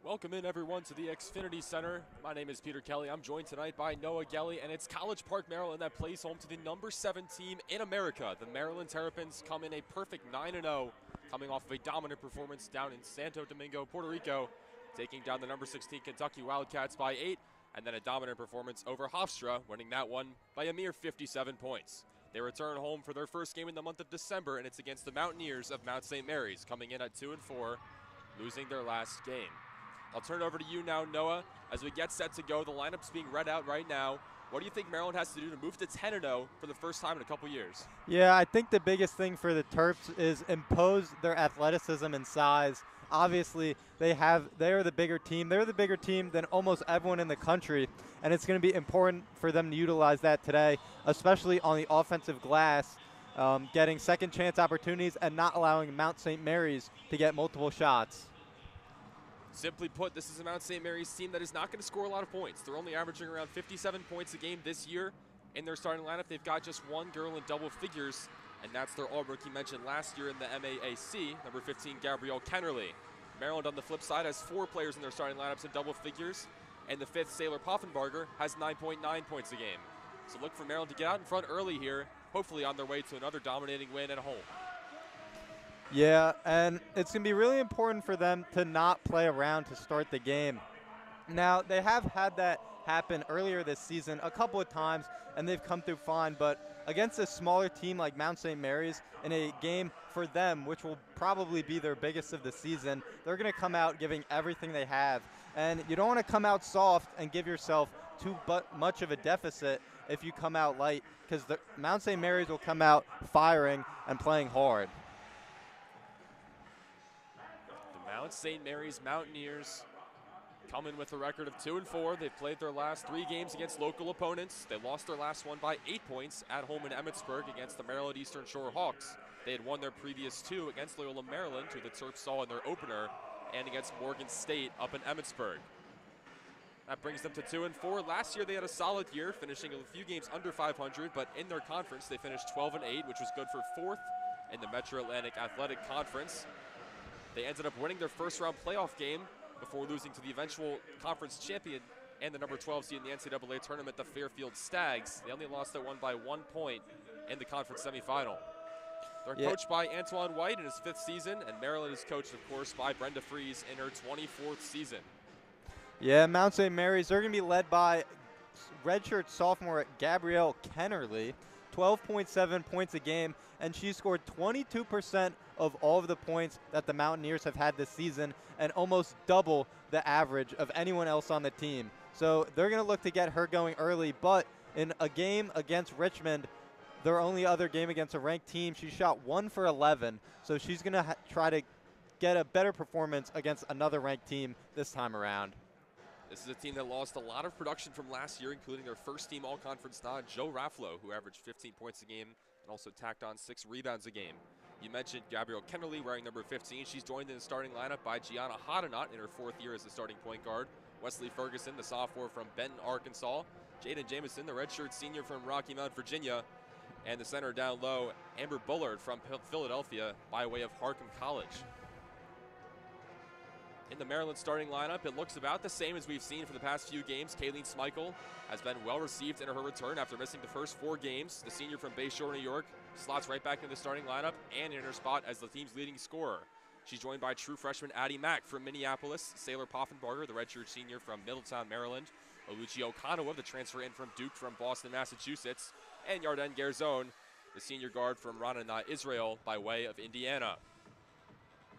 Welcome in, everyone, to the Xfinity Center. My name is Peter Kelly. I'm joined tonight by Noah Ghelli, and it's College Park, Maryland that plays home to the number 7 team in America. The Maryland Terrapins come in a perfect 9-0, coming off of a dominant performance down in Santo Domingo, Puerto Rico, taking down the number 16 Kentucky Wildcats by 8, and then a dominant performance over Hofstra, winning that one by a mere 57 points. They return home for their first game in the month of December, and it's against the Mountaineers of Mount St. Mary's, coming in at 2-4, losing their last game. I'll turn it over to you now, Noah, as we get set to go. The lineup's being read out right now. What do you think Maryland has to do to move to 10-0 for the first time in a couple years? Yeah, I think the biggest thing for the Terps is impose their athleticism and size. Obviously, they're the bigger team. They're the bigger team than almost everyone in the country, and it's going to be important for them to utilize that today, especially on the offensive glass, getting second chance opportunities and not allowing Mount St. Mary's to get multiple shots. Simply put, this is a Mount St. Mary's team that is not going to score a lot of points. They're only averaging around 57 points a game this year. In their starting lineup, they've got just one girl in double figures, and that's their Aubrey he mentioned last year in the MAAC, number 15, Gabrielle Kennerly. Maryland, on the flip side, has 4 players in their starting lineups in double figures, and the 5th, Sailor Poffenbarger, has 9.9 points a game. So look for Maryland to get out in front early here, hopefully on their way to another dominating win at home. Yeah, and it's going to be really important for them to not play around to start the game. Now, they have had that happen earlier this season a couple of times, and they've come through fine, but against a smaller team like Mount St. Mary's, in a game for them, which will probably be their biggest of the season, they're going to come out giving everything they have. And you don't want to come out soft and give yourself too much of a deficit if you come out light, because Mount St. Mary's will come out firing and playing hard. Mount St. Mary's Mountaineers come in with a record of 2-4. They've played their last 3 games against local opponents. They lost their last one by 8 points at home in Emmitsburg against the Maryland Eastern Shore Hawks. They had won their previous 2 against Loyola Maryland, who the Terps saw in their opener, and against Morgan State up in Emmitsburg. That brings them to 2-4. Last year they had a solid year, finishing a few games under 500, but in their conference they finished 12-8, which was good for 4th in the Metro Atlantic Athletic Conference. They ended up winning their first-round playoff game before losing to the eventual conference champion and the number 12 seed in the NCAA tournament, the Fairfield Stags. They only lost that one by 1 point in the conference semifinal. They're coached by Antoine White in his 5th season, and Maryland is coached, of course, by Brenda Fries in her 24th season. Yeah, Mount St. Mary's, they're going to be led by redshirt sophomore Gabrielle Kennerly, 12.7 points a game, and she scored 22% of all of the points that the Mountaineers have had this season, and almost double the average of anyone else on the team. So they're going to look to get her going early, but in a game against Richmond, their only other game against a ranked team, she shot 1 for 11, so she's going to try to get a better performance against another ranked team this time around. This is a team that lost a lot of production from last year, including their first-team all-conference nod, Joe Raffalo, who averaged 15 points a game and also tacked on 6 rebounds a game. You mentioned Gabrielle Kennerly wearing number 15. She's joined in the starting lineup by Gianna Hodenot in her 4th year as the starting point guard. Wesley Ferguson, the sophomore from Benton, Arkansas. Jaden Jamison, the redshirt senior from Rocky Mount, Virginia. And the center down low, Amber Bullard from Philadelphia by way of Harcum College. In the Maryland starting lineup, it looks about the same as we've seen for the past few games. Kayleen Smeichel has been well received in her return after missing the first 4 games. The senior from Bayshore, New York, slots right back into the starting lineup and in her spot as the team's leading scorer. She's joined by true freshman Addie Mack from Minneapolis, Sailor Poffenbarger, the redshirt senior from Middletown, Maryland, Oluchi Okanawa, the transfer in from Duke from Boston, Massachusetts, and Yarden Gerzon, the senior guard from Ranana, Israel, by way of Indiana.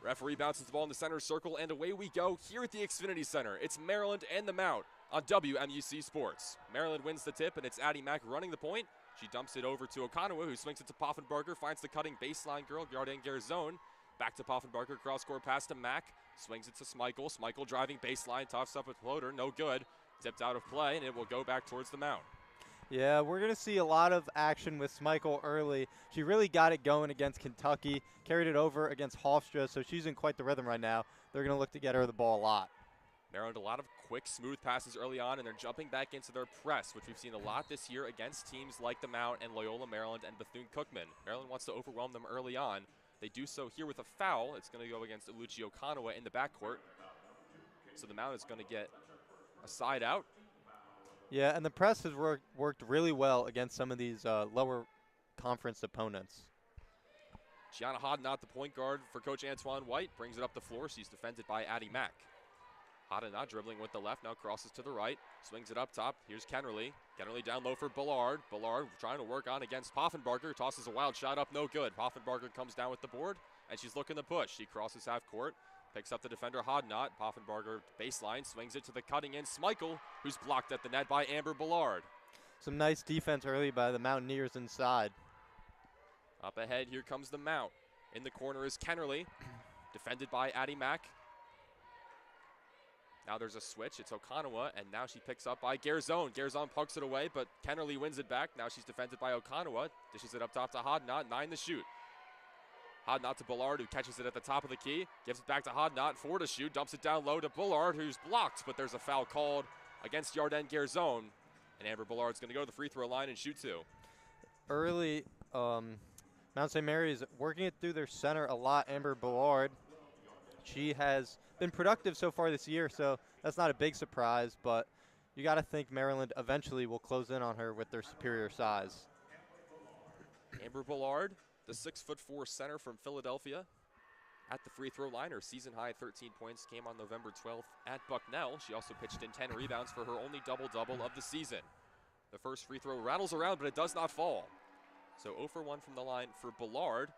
Referee bounces the ball in the center circle, and away we go here at the Xfinity Center. It's Maryland and the Mount on WMUC Sports. Maryland wins the tip, and it's Addie Mack running the point. She dumps it over to Okanawa, who swings it to Poffenbarger, finds the cutting baseline girl, Yarden Gerzon. Back to Poffenbarger, cross-court pass to Mack. Swings it to Smeichel. Smeichel driving baseline, tops up with floater, no good. Tipped out of play, and it will go back towards the Mount. Yeah, we're going to see a lot of action with Smeichel early. She really got it going against Kentucky, carried it over against Hofstra, so she's in quite the rhythm right now. They're going to look to get her the ball a lot. Maryland, a lot of quick, smooth passes early on, and they're jumping back into their press, which we've seen a lot this year against teams like the Mount and Loyola Maryland and Bethune-Cookman. Maryland wants to overwhelm them early on. They do so here with a foul. It's going to go against Oluchi Okanawa in the backcourt. So the Mount is going to get a side out. Yeah, and the press has worked really well against some of these lower conference opponents. Gianna Hodnott, the point guard for Coach Antoine White, brings it up the floor. She's defended by Addie Mack. Hodnott dribbling with the left, now crosses to the right, swings it up top. Here's Kennerly. Kennerly down low for Ballard. Ballard trying to work on against Poffenbarger. Tosses a wild shot up, no good. Poffenbarger comes down with the board, and she's looking to push. She crosses half court, picks up the defender Hodnott. Poffenbarger baseline, swings it to the cutting in Smeichel, who's blocked at the net by Amber Ballard. Some nice defense early by the Mountaineers inside. Up ahead, here comes the Mount. In the corner is Kennerly, defended by Addie Mack. Now there's a switch. It's Okonowa, and now she picks up by Garzone. Garzone pokes it away, but Kennerly wins it back. Now she's defended by Okonowa. Dishes it up top to Hodnott. 9 to shoot. Hodnott to Ballard, who catches it at the top of the key. Gives it back to Hodnott. 4 to shoot. Dumps it down low to Ballard, who's blocked, but there's a foul called against Yarden Garzone. And Amber Ballard's going to go to the free throw line and shoot 2. Early, Mount St. Mary's working it through their center a lot. Amber Ballard, she has been productive so far this year, so that's not a big surprise, but you got to think Maryland eventually will close in on her with their superior size. Amber Ballard, the 6'4" center from Philadelphia, at the free throw line. Her season high 13 points came on November 12th at Bucknell. She also pitched in 10 rebounds for her only double-double of the season. The first free throw rattles around, but it does not fall. So 0 for 1 from the line for Ballard.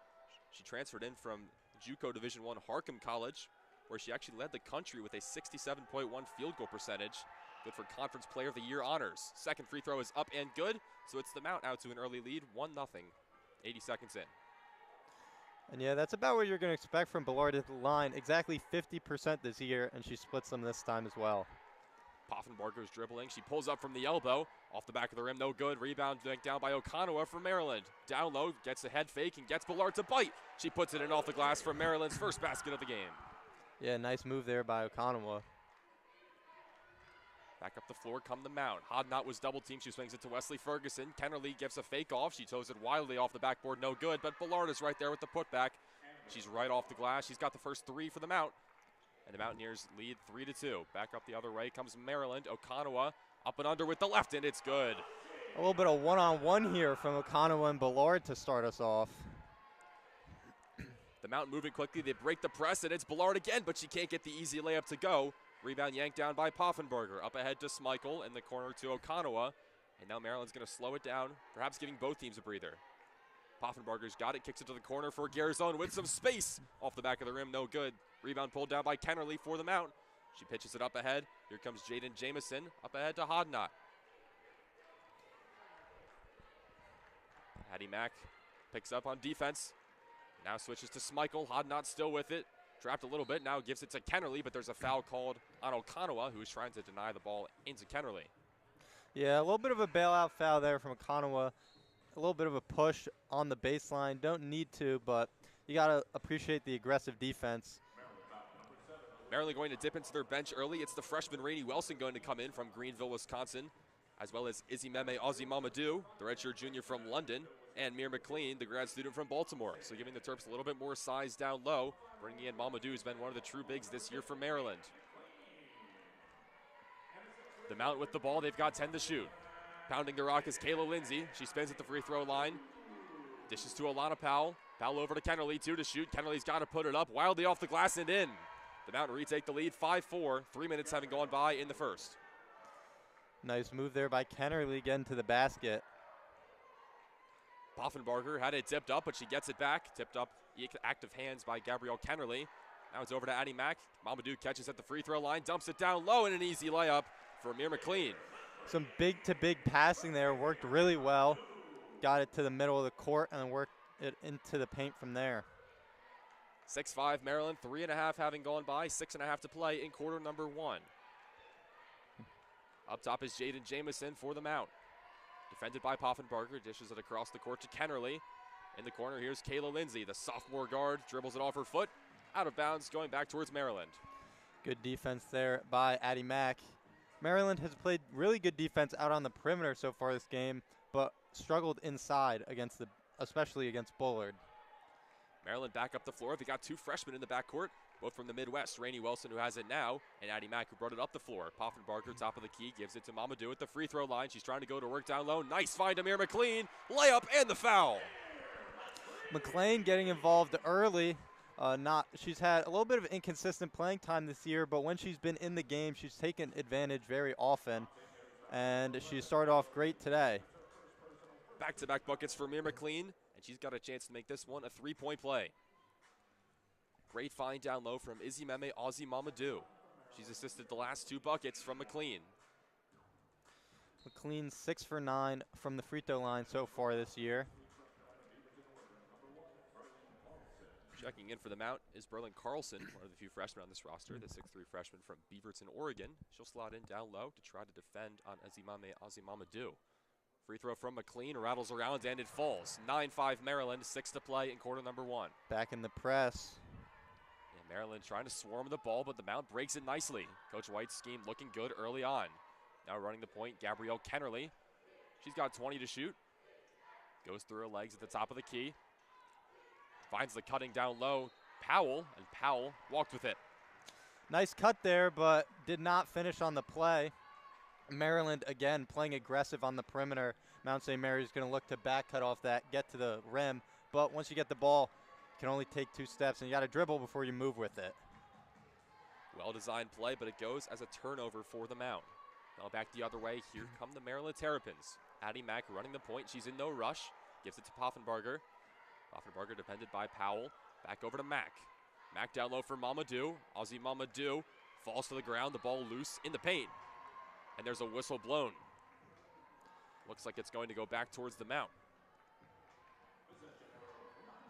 She transferred in from JUCO Division I Harcum College, where she actually led the country with a 67.1 field goal percentage. Good for Conference Player of the Year honors. Second free throw is up and good, so it's the Mount out to an early lead, 1-0, 80 seconds in. And yeah, that's about what you're going to expect from Ballard at the line. Exactly 50% this year, and she splits them this time as well. Poffenbarger's dribbling. She pulls up from the elbow. Off the back of the rim, no good. Rebound down by Okonowa for Maryland. Down low, gets a head fake and gets Ballard to bite. She puts it in off the glass for Maryland's first basket of the game. Yeah, nice move there by Okonowa. Back up the floor come the Mount. Hodnott was double teamed. She swings it to Wesley Ferguson. Kennerly gives a fake off. She toes it wildly off the backboard, no good. But Ballard is right there with the putback. She's right off the glass. She's got the first 3 for the Mount. And the Mountaineers lead 3-2. Back up the other way comes Maryland. Okonowa up and under with the left, and it's good. A little bit of one-on-one here from Okonowa and Ballard to start us off. The Mount moving quickly. They break the press, and it's Ballard again, but she can't get the easy layup to go. Rebound yanked down by Poffenbarger. Up ahead to Smeichel in the corner to Okonowa. And now Maryland's going to slow it down, perhaps giving both teams a breather. Poffenbarger's got it, kicks it to the corner for Garzone with some space. Off the back of the rim, no good. Rebound pulled down by Kennerly for the Mount. She pitches it up ahead. Here comes Jaden Jamison up ahead to Hodnott. Addie Mack picks up on defense. Now switches to Smeichel. Hodnott still with it. Trapped a little bit, now gives it to Kennerly, but there's a foul called on Okonowa, who is trying to deny the ball into Kennerly. Yeah, a little bit of a bailout foul there from Okonowa. A little bit of a push on the baseline. Don't need to, but you got to appreciate the aggressive defense. Maryland going to dip into their bench early. It's the freshman Rainey Wilson going to come in from Greenville, Wisconsin, as well as Izimeme Ozzy Mamadou, the redshirt junior from London, and Mir McLean, the grad student from Baltimore. So giving the Terps a little bit more size down low. Bringing in Mamadou, who's been one of the true bigs this year for Maryland. The Mount with the ball, they've got 10 to shoot. Pounding the rock is Kayla Lindsay. She spins at the free throw line. Dishes to Alana Powell. Powell over to Kennerly, 2 to shoot. Kennerly's got to put it up, wildly off the glass and in. The Mount retake the lead, 5-4. 3 minutes having gone by in the first. Nice move there by Kennerly getting to the basket. Poffenbarger had it tipped up, but she gets it back. Tipped up, active hands by Gabrielle Kennerly. Now it's over to Addie Mack. Mamadou catches at the free throw line, dumps it down low, and an easy layup for Mir McLean. Some big-to-big passing there, worked really well. Got it to the middle of the court and then worked it into the paint from there. 6-5 Maryland, 3.5 having gone by, 6.5 to play in quarter number 1. Up top is Jaden Jamison for the Mount. Defended by Poffenbarger, dishes it across the court to Kennerly. In the corner, here's Kayla Lindsay, the sophomore guard, dribbles it off her foot, out of bounds, going back towards Maryland. Good defense there by Addie Mack. Maryland has played really good defense out on the perimeter so far this game, but struggled inside especially against Bullard. Maryland back up the floor. They got 2 freshmen in the backcourt. both from the Midwest. Rainey Wilson, who has it now, and Addie Mack, who brought it up the floor. Poffenbarger, top of the key, gives it to Mamadou at the free throw line. She's trying to go to work down low. Nice find, Amir McLean. Layup and the foul. McLean getting involved early. She's had a little bit of inconsistent playing time this year, but when she's been in the game, she's taken advantage very often, and she started off great today. Back-to-back buckets for Amir McLean, and she's got a chance to make this one a three-point play. Great find down low from Izzy Meme Aussie Mamadou. She's assisted the last 2 buckets from McLean. McLean 6 for 9 from the free throw line so far this year. Checking in for the Mount is Berlin Carlson, one of the few freshmen on this roster, the 6'3" freshman from Beaverton, Oregon. She'll slot in down low to try to defend on Azimame Azimamadou. Free throw from McLean, rattles around and it falls. 9-5 Maryland, 6 to play in quarter number 1. Back in the press. And Maryland trying to swarm the ball, but the Mount breaks it nicely. Coach White's scheme looking good early on. Now running the point, Gabrielle Kennerly. She's got 20 to shoot. Goes through her legs at the top of the key. Finds the cutting down low, Powell, and Powell walked with it. Nice cut there, but did not finish on the play. Maryland, again, playing aggressive on the perimeter. Mount St. Mary's going to look to back cut off that, get to the rim. But once you get the ball, you can only take 2 steps, and you got to dribble before you move with it. Well-designed play, but it goes as a turnover for the Mount. Now back the other way, here come the Maryland Terrapins. Addie Mack running the point, she's in no rush. Gives it to Poffenbarger. Poffenbarger defended by Powell. Back over to Mack. Mack down low for Mamadou. Aussie Mamadou falls to the ground, the ball loose in the paint. And there's a whistle blown. Looks like it's going to go back towards the Mount.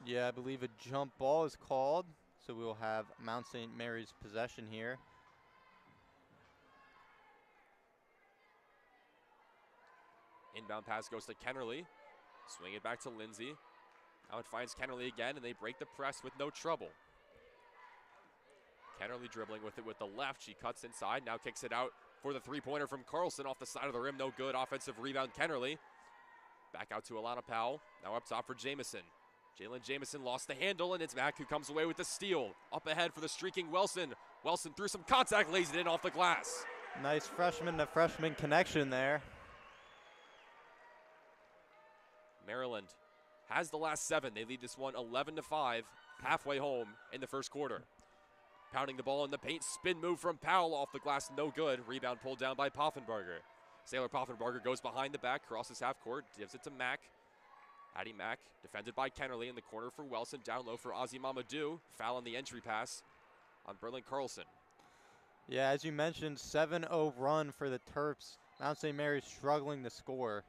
Yeah, I believe a jump ball is called, so we will have Mount St. Mary's possession here. Inbound pass goes to Kennerly. Swing it back to Lindsay. Now it finds Kennerly again, and they break the press with no trouble. Kennerly dribbling with it with the left. She cuts inside, now kicks it out for the three-pointer from Carlson off the side of the rim. No good. Offensive rebound, Kennerly. Back out to Alana Powell. Now up top for Jamison. Jalen Jamison lost the handle, and it's Mack who comes away with the steal. Up ahead for the streaking Wilson. Wilson through some contact, lays it in off the glass. Nice freshman to freshman connection there. Maryland has the last 7. They lead this one 11-5, halfway home in the first quarter. Pounding the ball in the paint, spin move from Powell off the glass, no good. Rebound pulled down by Poffenbarger. Sailor Poffenbarger goes behind the back, crosses half court, gives it to Mack. Addie Mack, defended by Kennerly in the corner for Wilson, down low for Aussie Mamadou. Foul on the entry pass on Berlin Carlson. Yeah, as you mentioned, 7-0 run for the Terps. Mount St. Mary's struggling to score.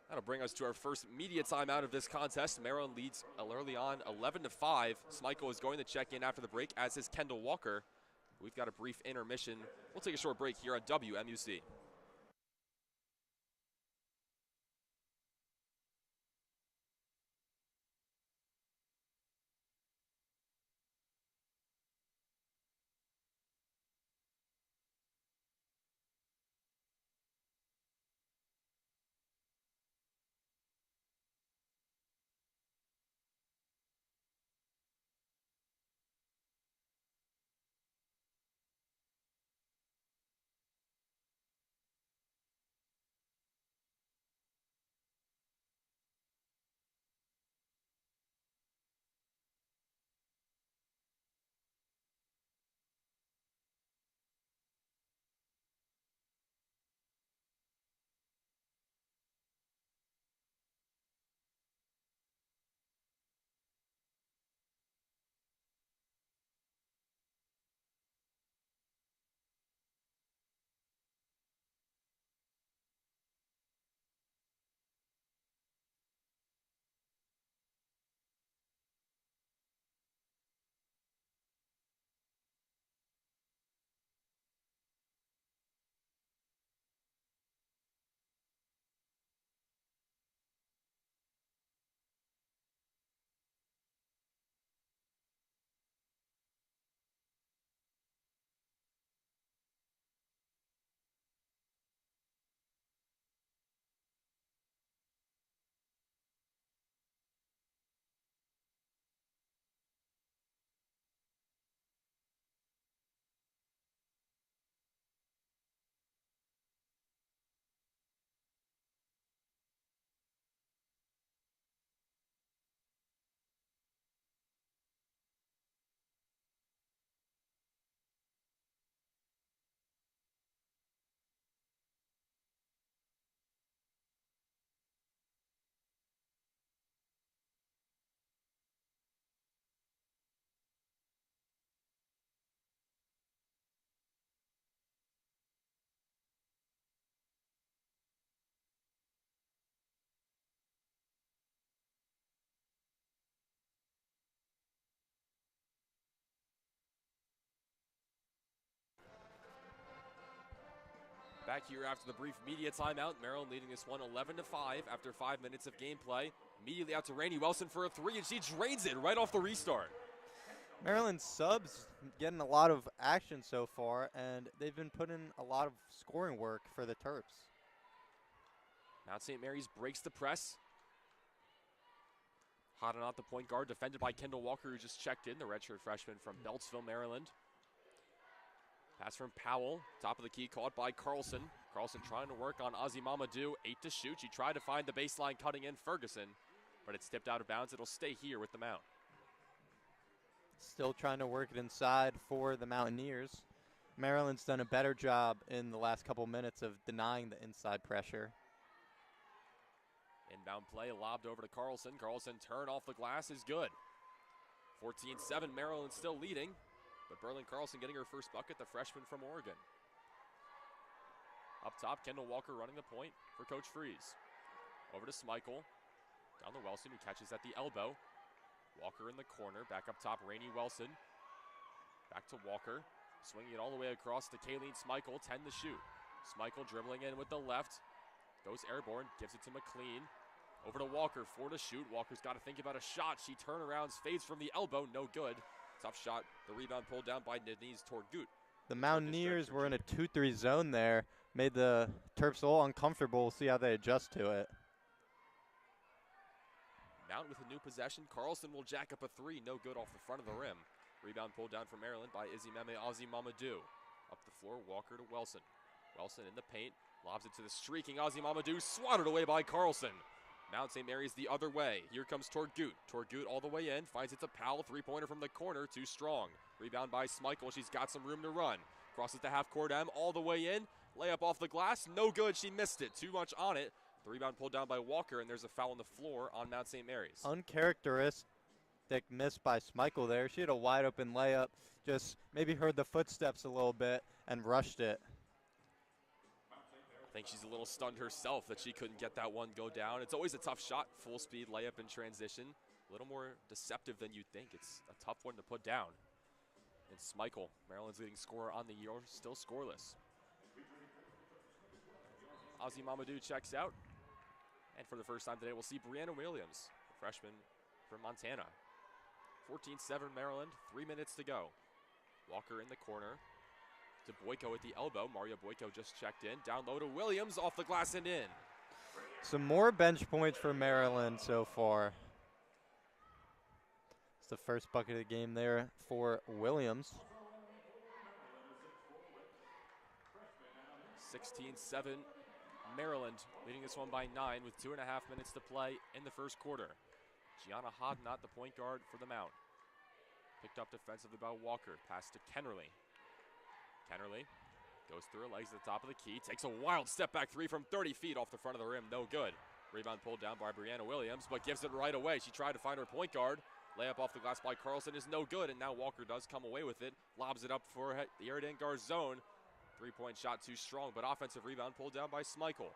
That'll bring us to our first media timeout of this contest. Maryland leads early on 11-5. Smichael is going to check in after the break, as is Kendall Walker. We've got a brief intermission. We'll take a short break here on WMUC. Back here after the brief media timeout. Maryland leading this one 11-5 after 5 minutes of gameplay. Immediately out to Rainey Wilson for a three, and she drains it right off the restart. Maryland subs getting a lot of action so far, and they've been putting a lot of scoring work for the Terps. Mount St. Mary's breaks the press. Hoddenot, the point guard, defended by Kendall Walker, who just checked in, the redshirt freshman from Beltsville, Maryland. Pass from Powell, top of the key, caught by Carlson. Carlson trying to work on Ozzy Mamadou, 8 to shoot. She tried to find the baseline cutting in Ferguson, but it's tipped out of bounds. It'll stay here with the Mount. Still trying to work it inside for the Mountaineers. Maryland's done a better job in the last couple minutes of denying the inside pressure. Inbound play lobbed over to Carlson. Carlson turn off the glass is good. 14-7, Maryland still leading, but Berlin Carlson getting her first bucket, the freshman from Oregon. Up top, Kendall Walker running the point for Coach Freeze. Over to Smichael. Down to Wilson, who catches at the elbow. Walker in the corner. Back up top, Rainey Wilson. Back to Walker. Swinging it all the way across to Kayleen Smichael, 10 to shoot. Smichael dribbling in with the left. Goes airborne, gives it to McLean. Over to Walker, 4 to shoot. Walker's got to think about a shot. She turnarounds, fades from the elbow, no good. Tough shot. The rebound pulled down by Denise Torgut. The Mountaineers were in a 2-3 zone there. Made the Terps a little uncomfortable. We'll see how they adjust to it. Mount with a new possession. Carlson will jack up a three. No good off the front of the rim. Rebound pulled down from Maryland by Izzy Meme Ozzy Mamadou. Up the floor, Walker to Wilson. Wilson in the paint. Lobs it to the streaking Ozzy Mamadou. Swatted away by Carlson. Mount St. Mary's the other way. Here comes Torgut. Torgut all the way in. Finds it to Powell. Three-pointer from the corner. Too strong. Rebound by Smichael. She's got some room to run. Crosses the half-court M all the way in. Layup off the glass. No good. She missed it. Too much on it. The rebound pulled down by Walker, and there's a foul on the floor on Mount St. Mary's. Uncharacteristic miss by Smichael there. She had a wide-open layup. Just maybe heard the footsteps a little bit and rushed it. I think she's a little stunned herself that she couldn't get that one go down. It's always a tough shot, full speed layup in transition. A little more deceptive than you'd think. It's a tough one to put down. And Smichael, Maryland's leading scorer on the year, still scoreless. Ozzy Mamadou checks out. And for the first time today, we'll see Brianna Williams, a freshman from Montana. 14-7 Maryland, 3 minutes to go. Walker in the corner. To Boyko at the elbow. Mario Boyko just checked in. Down low to Williams, off the glass and in. Some more bench points for Maryland so far. It's the first bucket of the game there for Williams. 16-7 Maryland leading this one by 9 with 2.5 minutes to play in the first quarter. Gianna Hoddenot, the point guard for the Mount. Picked up defensively by Walker. Pass to Kennerly. Kennerly goes through her legs at the top of the key. Takes a wild step back three from 30 feet off the front of the rim. No good. Rebound pulled down by Brianna Williams, but gives it right away. She tried to find her point guard. Layup off the glass by Carlson is no good, and now Walker does come away with it. Lobs it up for the Iridangar zone. Three-point shot too strong, but offensive rebound pulled down by Smichael.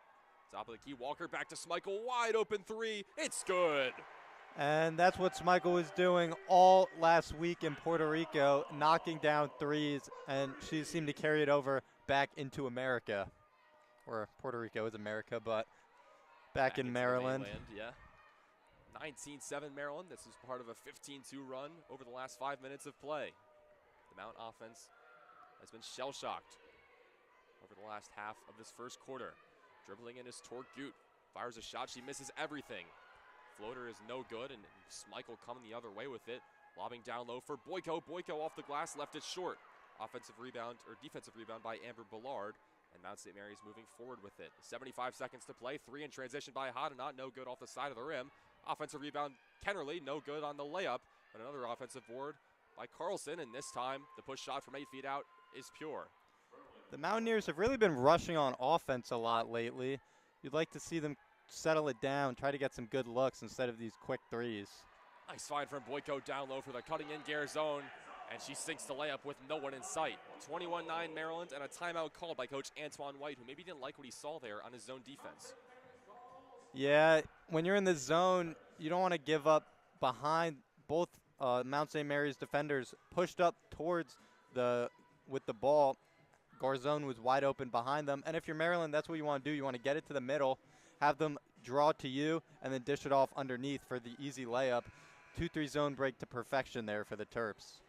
Top of the key, Walker back to Smichael. Wide open three. It's good. And that's what Smichael was doing all last week in Puerto Rico, knocking down threes, and she seemed to carry it over back into America. Or Puerto Rico is America, but back in Maryland. Yeah. 19-7 Maryland. This is part of a 15-2 run over the last 5 minutes of play. The Mount offense has been shell-shocked over the last half of this first quarter. Dribbling in is Torgut. Fires a shot. She misses everything. Floater is no good, and Smichael coming the other way with it. Lobbing down low for Boyko. Boyko off the glass, left it short. Offensive rebound, or defensive rebound by Amber Ballard. And Mount St. Mary's moving forward with it. 75 seconds to play. Three in transition by Hoddenot. No good off the side of the rim. Offensive rebound, Kennerly. No good on the layup. But another offensive board by Carlson. And this time, the push shot from 8 feet out is pure. The Mountaineers have really been rushing on offense a lot lately. You'd like to see them settle it down, try to get some good looks instead of these quick threes. Nice find from Boyko down low for the cutting in Gare zone. And she sinks the layup with no one in sight. 21-9 Maryland, and a timeout called by Coach Antoine White, who maybe didn't like what he saw there on his zone defense. Yeah, when you're in the zone, you don't want to give up behind. Both Mount St. Mary's defenders pushed up towards with the ball, Garzone was wide open behind them. And if you're Maryland, that's what you want to do. You want to get it to the middle, have them draw to you, and then dish it off underneath for the easy layup. 2-3 zone break to perfection there for the Terps.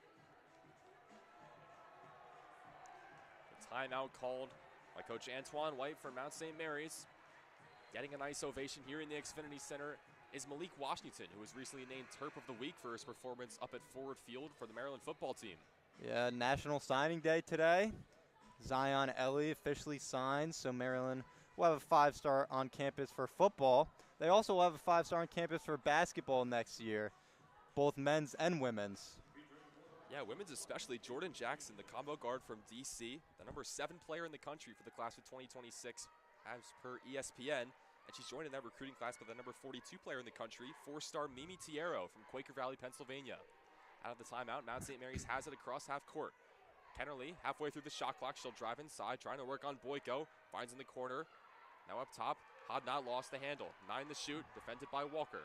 The timeout called by Coach Antoine White for Mount St. Mary's. Getting a nice ovation here in the Xfinity Center is Malik Washington, who was recently named Terp of the Week for his performance up at Forward Field for the Maryland football team. Yeah, National Signing Day today. Zion Ellie officially signed, so Maryland will have a 5-star on campus for football. They also will have a 5-star on campus for basketball next year, both men's and women's. Yeah, women's especially. Jordan Jackson, the combo guard from D.C., the number 7 player in the country for the class of 2026 as per ESPN. And she's joined in that recruiting class by the number 42 player in the country, 4-star Mimi Tiero from Quaker Valley, Pennsylvania. Out of the timeout, Mount St. Mary's has it across half court. Kennerly, halfway through the shot clock, she'll drive inside, trying to work on Boyko. Finds in the corner. Now up top, Hodnott lost the handle. 9 to shoot, defended by Walker.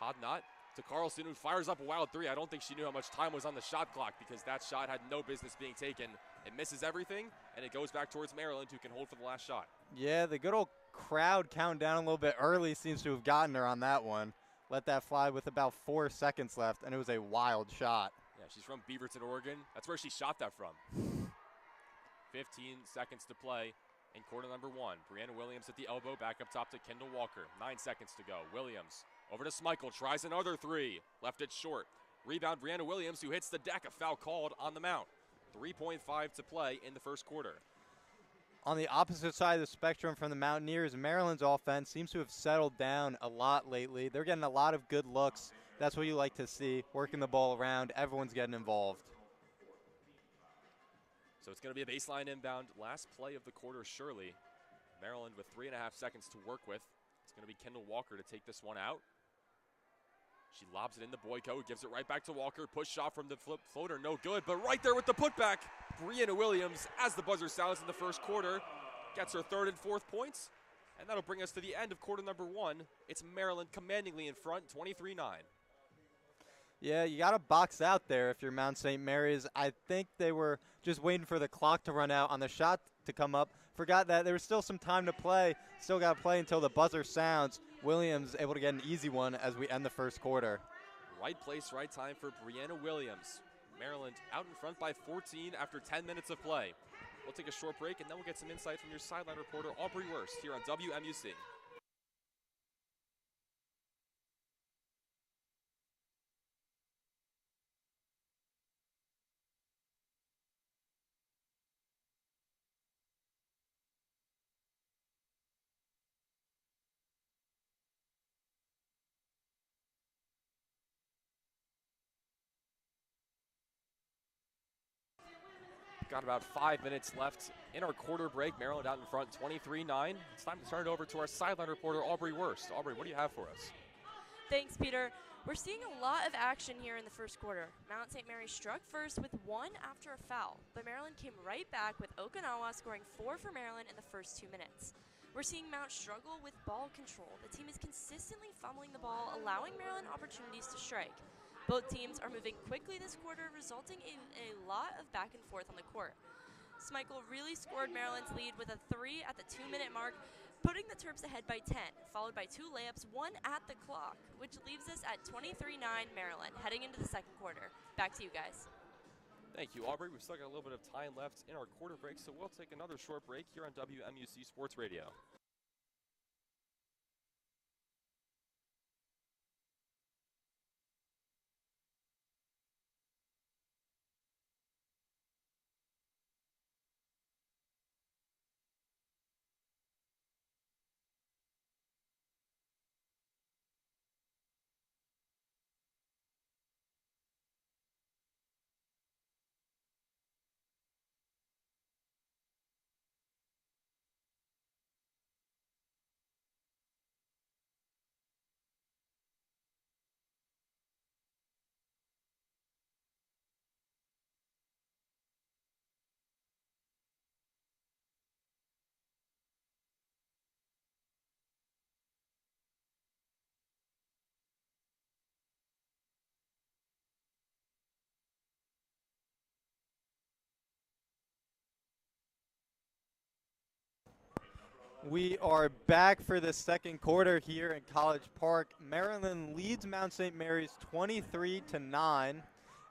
Hodnott to Carlson, who fires up a wild 3. I don't think she knew how much time was on the shot clock because that shot had no business being taken. It misses everything, and it goes back towards Maryland, who can hold for the last shot. Yeah, the good old crowd counting down a little bit early seems to have gotten her on that one. Let that fly with about 4 seconds left, and it was a wild shot. Yeah, she's from Beaverton, Oregon. That's where she shot that from. 15 seconds to play in quarter number 1. Brianna Williams at the elbow, back up top to Kendall Walker. 9 seconds to go. Williams over to Smichael, tries another 3. Left it short. Rebound, Brianna Williams, who hits the deck. A foul called on the Mount. 3.5 to play in the first quarter. On the opposite side of the spectrum from the Mountaineers, Maryland's offense seems to have settled down a lot lately. They're getting a lot of good looks. That's what you like to see, working the ball around. Everyone's getting involved. So it's going to be a baseline inbound. Last play of the quarter, surely. Maryland with 3.5 seconds to work with. It's going to be Kendall Walker to take this one out. She lobs it into Boyko, gives it right back to Walker. Push shot from the floater, no good, but right there with the putback, Brianna Williams, as the buzzer sounds in the first quarter, gets her 3rd and 4th points, and that'll bring us to the end of quarter number 1. It's Maryland commandingly in front, 23-9. Yeah, you got to box out there if you're Mount St. Mary's. I think they were just waiting for the clock to run out on the shot to come up. Forgot that there was still some time to play. Still got to play until the buzzer sounds. Williams able to get an easy one as we end the first quarter. Right place, right time for Brianna Williams. Maryland out in front by 14 after 10 minutes of play. We'll take a short break, and then we'll get some insight from your sideline reporter, Aubrey Wurst, here on WMUC. Got about 5 minutes left in our quarter break. Maryland out in front, 23-9. It's time to turn it over to our sideline reporter, Aubrey Wurst. Aubrey, what do you have for us? Thanks, Peter. We're seeing a lot of action here in the first quarter. Mount St. Mary struck first with 1 after a foul, but Maryland came right back with Okinawa scoring 4 for Maryland in the first 2 minutes. We're seeing Mount struggle with ball control. The team is consistently fumbling the ball, allowing Maryland opportunities to strike. Both teams are moving quickly this quarter, resulting in a lot of back and forth on the court. Smichael really scored Maryland's lead with a 3 at the 2-minute mark, putting the Terps ahead by 10, followed by 2 layups, 1 at the clock, which leaves us at 23-9 Maryland, heading into the second quarter. Back to you guys. Thank you, Aubrey. We've still got a little bit of time left in our quarter break, so we'll take another short break here on WMUC Sports Radio. We are back for the second quarter here in College Park. Maryland leads Mount St. Mary's 23-9,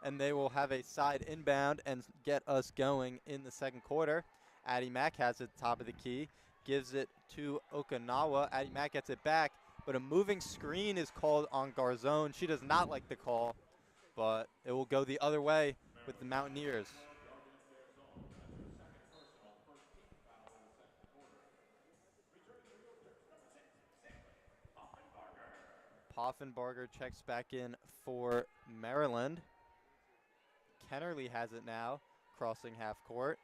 and they will have a side inbound and get us going in the second quarter. Addie Mack has it at the top of the key, gives it to Okinawa. Addie Mack gets it back, but a moving screen is called on Garzone. She does not like the call, but it will go the other way with the Mountaineers. Poffenbarger checks back in for Maryland. Kennerly has it now, crossing half court.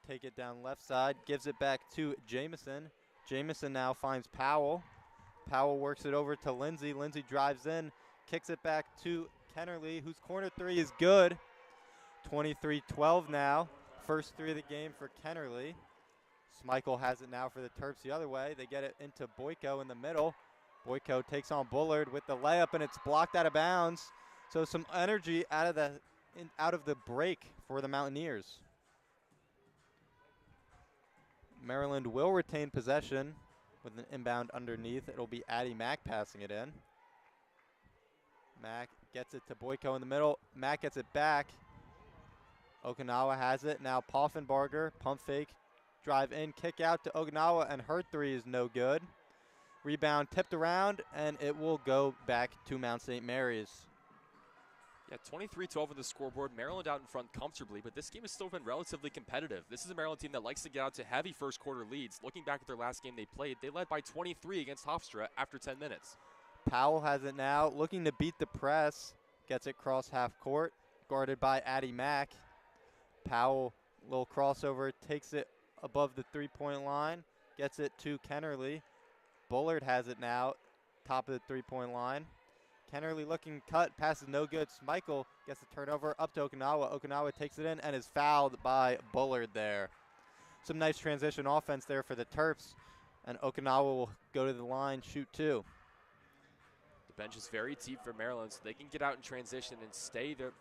Take it down left side, gives it back to Jamison. Jamison now finds Powell. Powell works it over to Lindsay. Lindsay drives in, kicks it back to Kennerly, whose corner three is good. 23-12 now. First three of the game for Kennerly. Smichael has it now for the Terps the other way. They get it into Boyko in the middle. Boyko takes on Bullard with the layup, and it's blocked out of bounds. So some energy out of the break for the Mountaineers. Maryland will retain possession with an inbound underneath. It'll be Addie Mack passing it in. Mack gets it to Boyko in the middle. Mack gets it back. Okinawa has it. Now Poffenbarger, pump fake, drive in, kick out to Okinawa, and her three is no good. Rebound tipped around, and it will go back to Mount St. Mary's. Yeah, 23-12 on the scoreboard. Maryland out in front comfortably, but this game has still been relatively competitive. This is a Maryland team that likes to get out to heavy first quarter leads. Looking back at their last game they played, they led by 23 against Hofstra after 10 minutes. Powell has it now, looking to beat the press. Gets it cross half court, guarded by Addie Mack. Powell, little crossover, takes it above the three-point line, gets it to Kennerly. Bullard has it now, top of the three-point line. Kennerly looking cut, pass is no good. Smichael gets the turnover up to Okinawa. Okinawa takes it in and is fouled by Bullard there. Some nice transition offense there for the Terps, and Okinawa will go to the line, shoot two. The bench is very deep for Maryland, so they can get out in transition and stay there,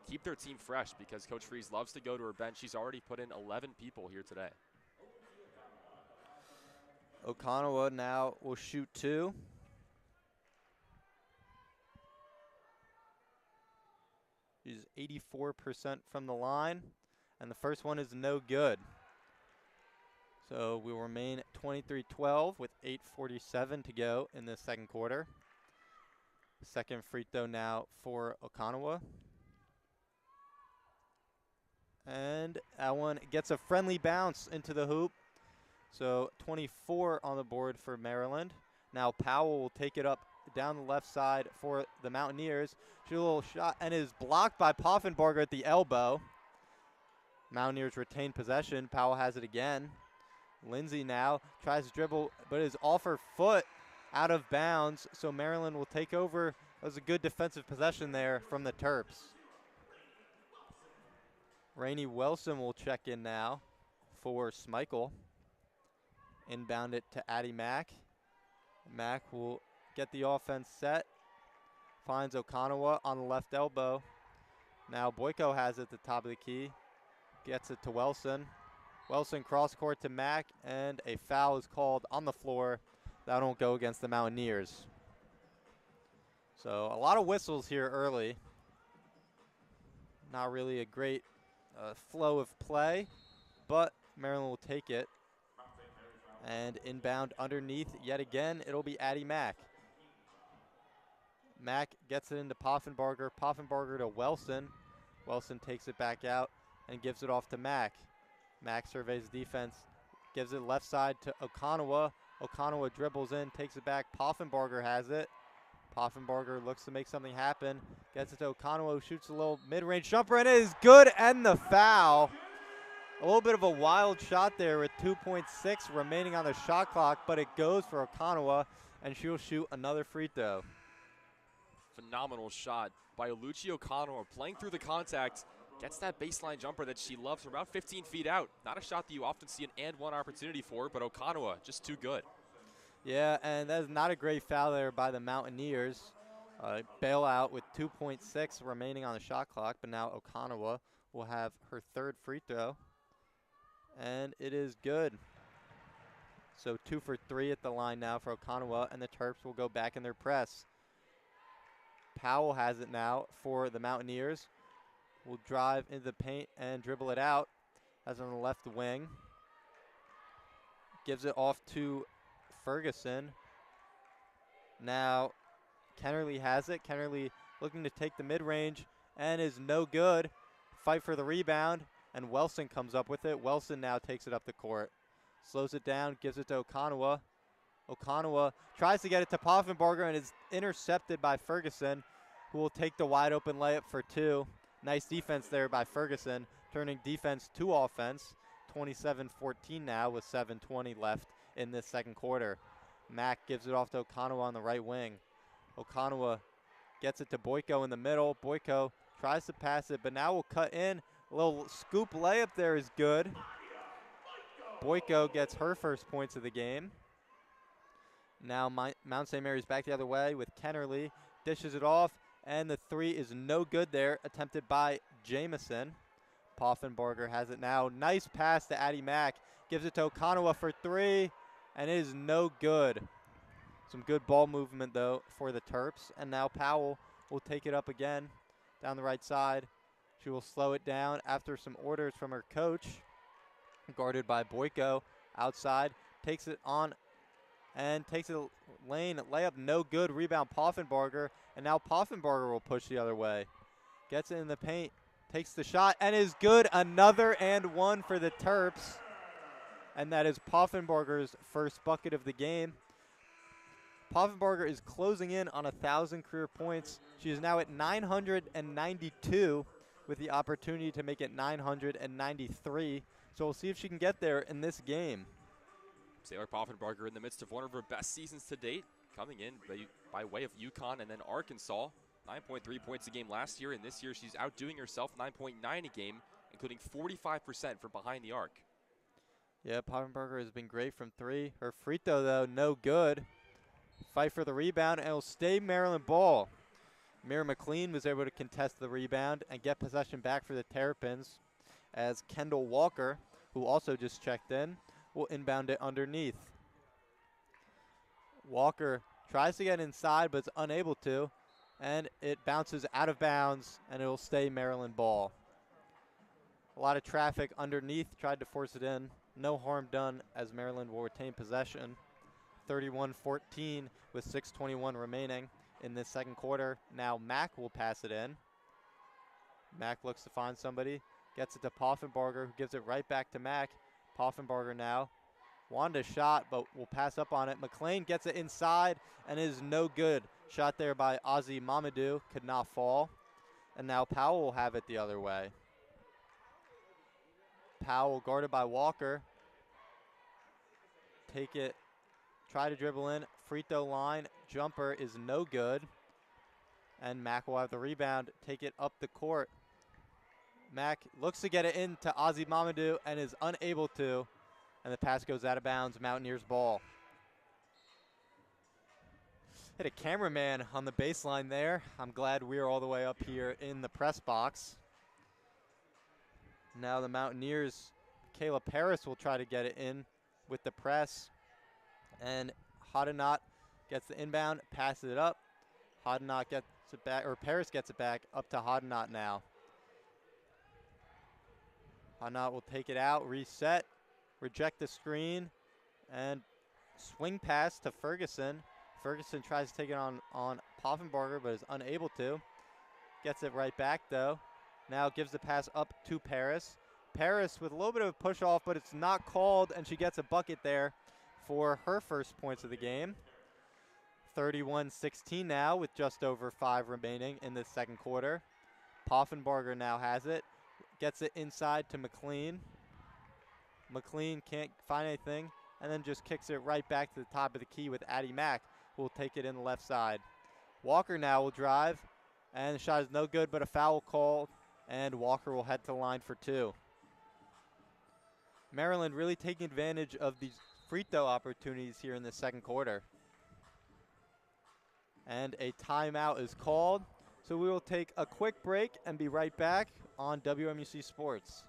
keep their team fresh, because Coach Freeze loves to go to her bench. She's already put in 11 people here today. Okinawa now will shoot two. She's 84% from the line, and the first one is no good. So we will remain 23-12 with 8:47 to go in the second quarter. Second free throw now for Okinawa. And that one gets a friendly bounce into the hoop. So 24 on the board for Maryland. Now Powell will take it up down the left side for the Mountaineers. Shoot a little shot and is blocked by Poffenbarger at the elbow. Mountaineers retain possession. Powell has it again. Lindsay now tries to dribble, but is off her foot, out of bounds. So Maryland will take over. That was a good defensive possession there from the Terps. Rainey Wilson will check in now for Smichael. Inbound it to Addie Mack. Mack will get the offense set. Finds Okinawa on the left elbow. Now Boyko has it at the top of the key. Gets it to Wilson. Wilson cross court to Mack, and a foul is called on the floor. That won't go against the Mountaineers. So a lot of whistles here early. Not really a great flow of play, but Maryland will take it. And inbound underneath yet again, it'll be Addie Mack. Mack gets it into Poffenbarger. Poffenbarger to Wilson. Wilson takes it back out and gives it off to Mack. Mack surveys defense, gives it left side to Okinawa. Okinawa dribbles in, takes it back. Poffenbarger has it. Poffenbarger looks to make something happen. Gets it to Okinawa, who shoots a little mid-range jumper, and it is good, and the foul. A little bit of a wild shot there with 2.6 remaining on the shot clock, but it goes for Okinawa, and she'll shoot another free throw. Phenomenal shot by Oluchi Okinawa, playing through the contact, gets that baseline jumper that she loves from about 15 feet out. Not a shot that you often see an and-one opportunity for, but Okinawa just too good. Yeah, and that is not a great foul there by the Mountaineers. Bailout with 2.6 remaining on the shot clock, but now Okinawa will have her third free throw. And it is good. So 2 for 3 at the line now for Okonawa, and the Terps will go back in their press. Powell has it now for the Mountaineers. Will drive into the paint and dribble it out. As on the left wing. Gives it off to Ferguson. Now Kennerly has it. Kennerly looking to take the mid-range and is no good. Fight for the rebound, and Wilson comes up with it. Wilson now takes it up the court. Slows it down, gives it to Okonawa. Okonawa tries to get it to Poffenbarger and is intercepted by Ferguson, who will take the wide open layup for 2. Nice defense there by Ferguson, turning defense to offense. 27-14 now with 7:20 left in this second quarter. Mack gives it off to Okonawa on the right wing. Okonawa gets it to Boyko in the middle. Boyko tries to pass it, but now will cut in. A little scoop layup there is good. Boyko gets her first points of the game. Now Mount St. Mary's back the other way with Kennerly. Dishes it off, and the 3 is no good there, attempted by Jamison. Poffenbarger has it now. Nice pass to Addie Mack. Gives it to Okonawa for 3, and it is no good. Some good ball movement, though, for the Terps. And now Powell will take it up again down the right side. She will slow it down after some orders from her coach. Guarded by Boyko outside. Takes it on and takes it lane. Layup no good. Rebound Poffenbarger. And now Poffenbarger will push the other way. Gets it in the paint. Takes the shot and is good. Another and 1 for the Terps. And that is Poffenbarger's first bucket of the game. Poffenbarger is closing in on 1,000 career points. She is now at 992 with the opportunity to make it 993. So we'll see if she can get there in this game. Sailor Poffenbarger in the midst of one of her best seasons to date, coming in by way of UConn and then Arkansas. 9.3 points a game last year, and this year she's outdoing herself, 9.9 a game, including 45% from behind the arc. Yeah, Poffenbarger has been great from 3. Her free throw, though, no good. Fight for the rebound, and it will stay Maryland ball. Mira McLean was able to contest the rebound and get possession back for the Terrapins, as Kendall Walker, who also just checked in, will inbound it underneath. Walker tries to get inside, but is unable to, and it bounces out of bounds, and it will stay Maryland ball. A lot of traffic underneath, tried to force it in. No harm done, as Maryland will retain possession. 31-14 with 6:21 remaining in this second quarter. Now Mack will pass it in. Mack looks to find somebody. Gets it to Poffenbarger, who gives it right back to Mack. Poffenbarger now. Wanda shot, but will pass up on it. McLean gets it inside and is no good. Shot there by Ozzy Mamadou. Could not fall. And now Powell will have it the other way. Powell guarded by Walker. Take it. Try to dribble in. Free throw line. Jumper is no good. And Mack will have the rebound. Take it up the court. Mack looks to get it into Ozzy Mamadou and is unable to. And the pass goes out of bounds. Mountaineers ball. Hit a cameraman on the baseline there. I'm glad we're all the way up here in the press box. Now the Mountaineers, Kayla Paris will try to get it in with the press. And Hadenot gets the inbound, passes it up. Hadenot gets it back, or Paris gets it back up to Hadenot now. Hadenot will take it out, reset, reject the screen, and swing pass to Ferguson. Ferguson tries to take it on Poffenbarger, but is unable to. Gets it right back, though. Now gives the pass up to Paris. Paris with a little bit of a push off, but it's not called, and she gets a bucket there for her first points of the game. 31-16 now with just over 5 remaining in this second quarter. Poffenbarger now has it. Gets it inside to McLean. McLean can't find anything, and then just kicks it right back to the top of the key with Addie Mack, who will take it in the left side. Walker now will drive, and the shot is no good, but a foul called, and Walker will head to the line for 2. Maryland really taking advantage of these free throw opportunities here in the second quarter. And a timeout is called, so we will take a quick break and be right back on WMUC Sports.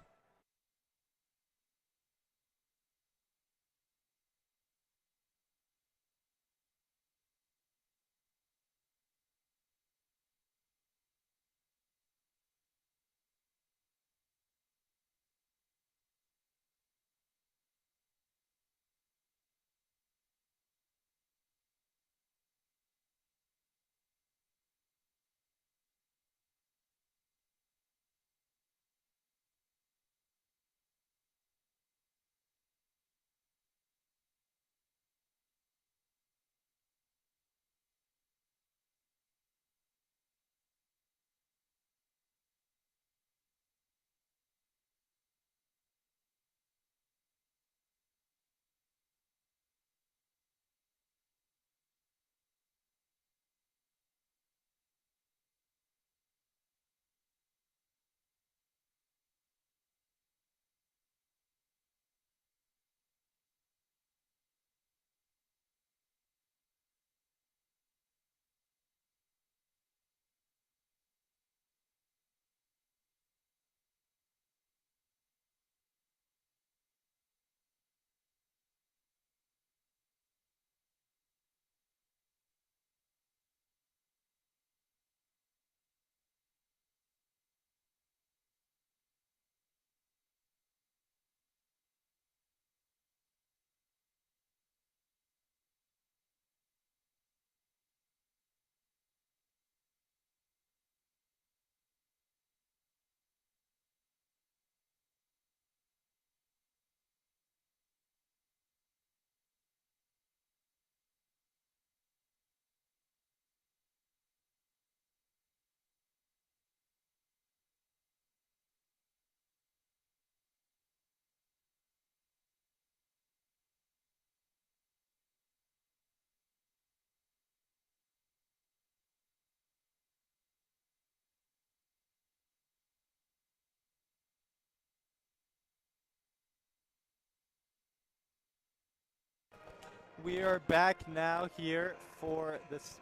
we are back now here for this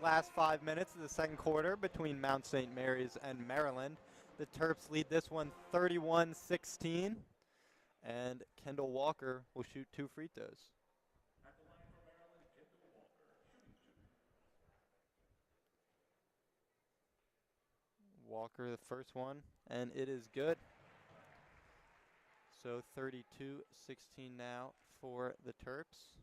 last 5 minutes of the second quarter between Mount St. Mary's and Maryland. The Terps lead this one 31-16, and Kendall Walker will shoot 2 free throws. Walker, the first one, and it is good. So 32-16 now for the Terps.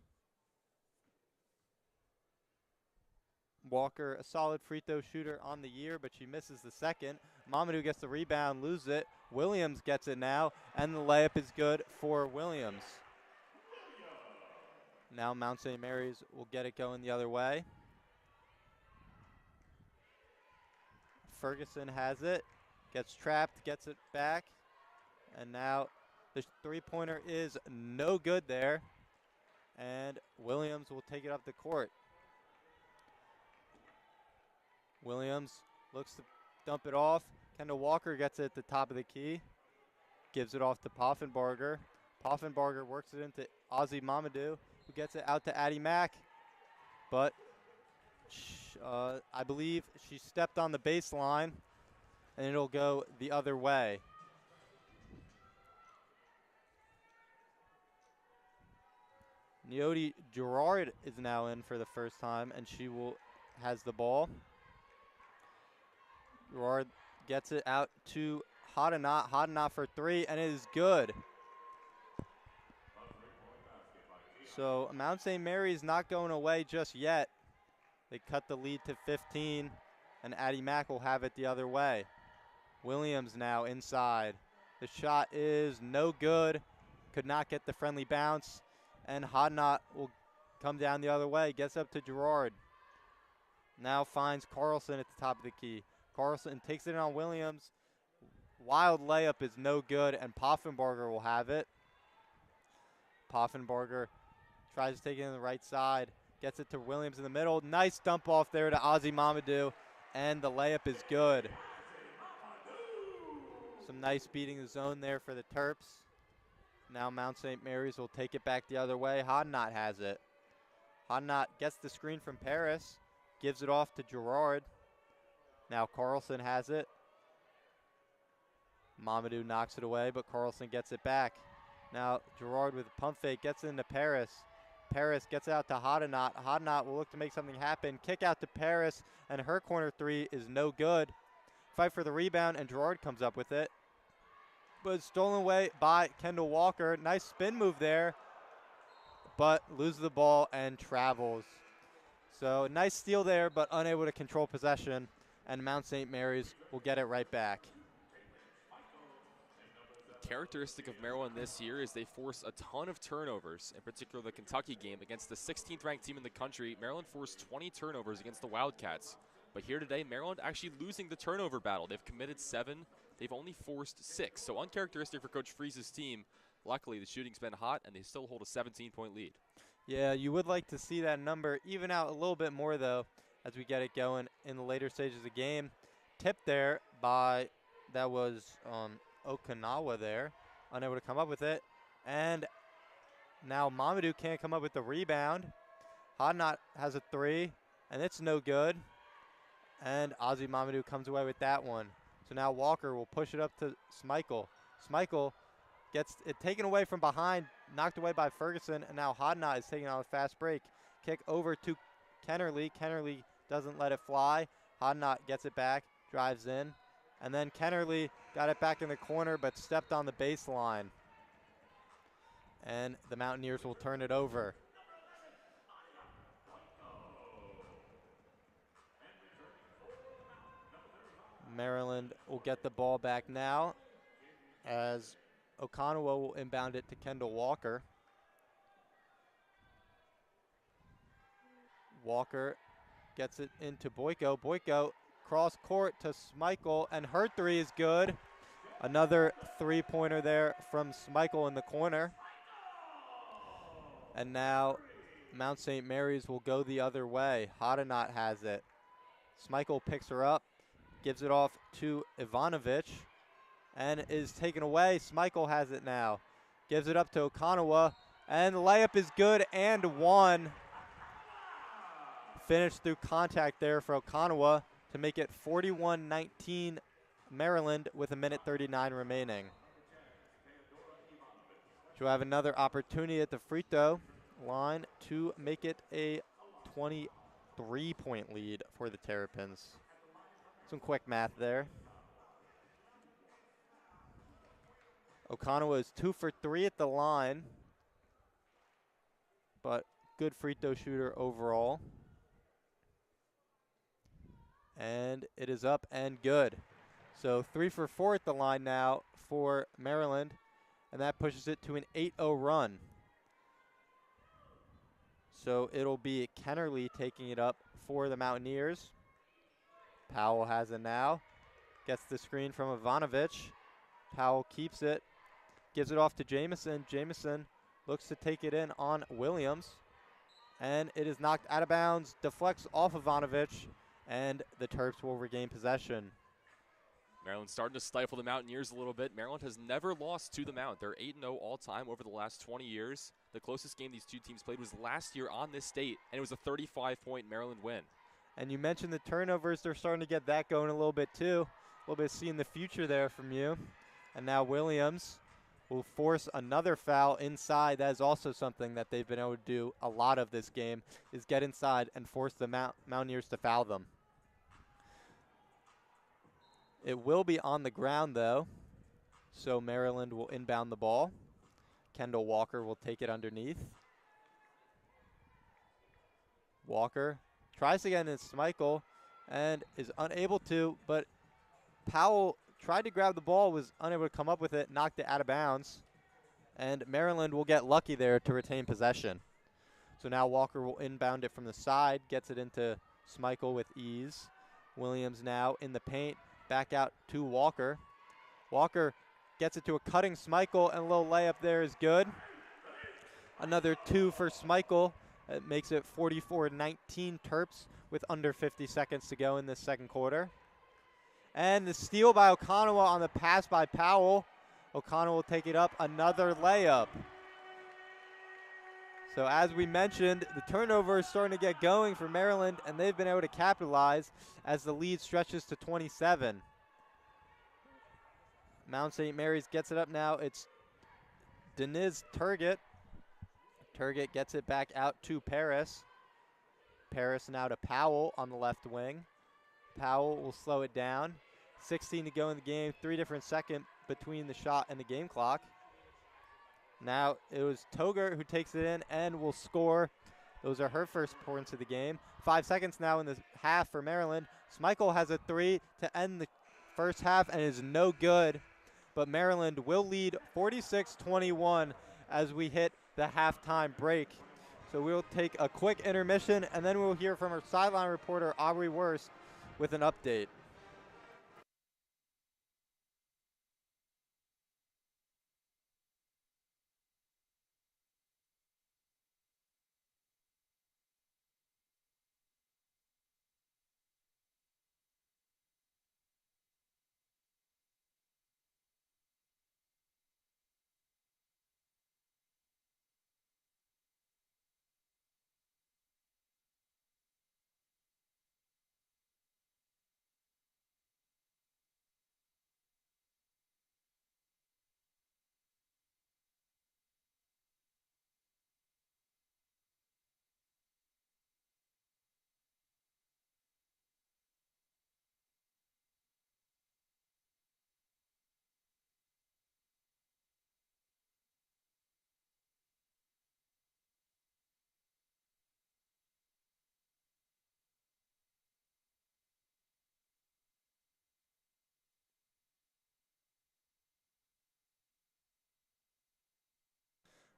Walker, a solid free throw shooter on the year, but she misses the second. Mamadou gets the rebound, loses it. Williams gets it now, and the layup is good for Williams. Now Mount St. Mary's will get it going the other way. Ferguson has it, gets trapped, gets it back, and now the three-pointer is no good there, and Williams will take it up the court. Williams looks to dump it off. Kendall Walker gets it at the top of the key, gives it off to Poffenbarger. Poffenbarger works it into Ozzy Mamadou, who gets it out to Addie Mack, but I believe she stepped on the baseline, and it'll go the other way. Neody Gerard is now in for the first time, and she has the ball. Gerard gets it out to Hadanat. Hadanat for 3, and it is good. So Mount St. Mary's not going away just yet. They cut the lead to 15, and Addie Mack will have it the other way. Williams now inside. The shot is no good. Could not get the friendly bounce, and Hadanat will come down the other way. Gets up to Gerard. Now finds Carlson at the top of the key. Carlson takes it on Williams. Wild layup is no good, and Poffenbarger will have it. Poffenbarger tries to take it in the right side. Gets it to Williams in the middle. Nice dump off there to Ozzy Mamadou, and the layup is good. Some nice beating the zone there for the Terps. Now Mount St. Mary's will take it back the other way. Hadanat has it. Hadanat gets the screen from Paris, gives it off to Gerard. Now Carlson has it. Mamadou knocks it away, but Carlson gets it back. Now Gerard with a pump fake gets it into Paris. Paris gets out to Hadanat. Hadanat will look to make something happen. Kick out to Paris, and her corner 3 is no good. Fight for the rebound, and Gerard comes up with it. But it's stolen away by Kendall Walker. Nice spin move there, but loses the ball and travels. So nice steal there, but unable to control possession, and Mount St. Mary's will get it right back. Characteristic of Maryland this year is they force a ton of turnovers, in particular the Kentucky game against the 16th ranked team in the country. Maryland forced 20 turnovers against the Wildcats. But here today, Maryland actually losing the turnover battle. They've committed 7. They've only forced 6. So uncharacteristic for Coach Freeze's team. Luckily, the shooting's been hot, and they still hold a 17-point lead. Yeah, you would like to see that number even out a little bit more, though, as we get it going in the later stages of the game. Tip there by, that was Okinawa there, unable to come up with it. And now Mamadou can't come up with the rebound. Hadanat has a 3, and it's no good. And Ozzy Mamadou comes away with that one. So now Walker will push it up to Smeichel. Smeichel gets it taken away from behind, knocked away by Ferguson, and now Hadanat is taking on a fast break. Kick over to Kennerly. Kennerly doesn't let it fly. Hadanat gets it back, drives in. And then Kennerly got it back in the corner but stepped on the baseline. And the Mountaineers will turn it over. Maryland will get the ball back now as Okinawa will inbound it to Kendall Walker. Walker gets it into Boyko. Boyko cross court to Smeichel, and her 3 is good. Another 3-pointer there from Smeichel in the corner. And now Mount St. Mary's will go the other way. Hadanat has it. Smeichel picks her up, gives it off to Ivanovic, and is taken away. Smeichel has it now. Gives it up to Okinawa. And the layup is good and one. Finished through contact there for Okanawa to make it 41-19 Maryland with 1:39 remaining. She'll have another opportunity at the free throw line to make it a 23-point lead for the Terrapins. Some quick math there. Okanawa is 2 for 3 at the line, but good free throw shooter overall. And it is up and good. So 3 for 4 at the line now for Maryland, and that pushes it to an 8-0 run. So it'll be Kennerly taking it up for the Mountaineers. Powell has it now. Gets the screen from Ivanovic. Powell keeps it. Gives it off to Jamison. Jamison looks to take it in on Williams. And it is knocked out of bounds. Deflects off Ivanovic. And the Terps will regain possession. Maryland starting to stifle the Mountaineers a little bit. Maryland has never lost to the Mount. They're 8-0 all-time over the last 20 years. The closest game these two teams played was last year on this date, and it was a 35-point Maryland win. And you mentioned the turnovers. They're starting to get that going a little bit too. A little bit seeing the future there from you. And now Williams will force another foul inside. That is also something that they've been able to do a lot of this game, is get inside and force the Mountaineers to foul them. It will be on the ground, though, so Maryland will inbound the ball. Kendall Walker will take it underneath. Walker tries to get in Schmeichel and is unable to, but Powell tried to grab the ball, was unable to come up with it, knocked it out of bounds, and Maryland will get lucky there to retain possession. So now Walker will inbound it from the side, gets it into Schmeichel with ease. Williams now in the paint. Back out to Walker. Walker gets it to a cutting Schmeichel, and a little layup there is good. Another 2 for Schmeichel. It makes it 44-19 Terps with under 50 seconds to go in this second quarter. And the steal by Okanawa on the pass by Powell. Okanawa will take it up, another layup. So as we mentioned, the turnover is starting to get going for Maryland, and they've been able to capitalize as the lead stretches to 27. Mount St. Mary's gets it up now. It's Deniz Turgott. Turgott gets it back out to Paris. Paris now to Powell on the left wing. Powell will slow it down. 16 to go in the game. 3 different seconds between the shot and the game clock. Now it was Toger who takes it in and will score. Those are her first points of the game. 5 seconds now in the half for Maryland. Schmeichel has a 3 to end the first half and is no good. But Maryland will lead 46-21 as we hit the halftime break. So we'll take a quick intermission, and then we'll hear from our sideline reporter, Aubrey Wurst, with an update.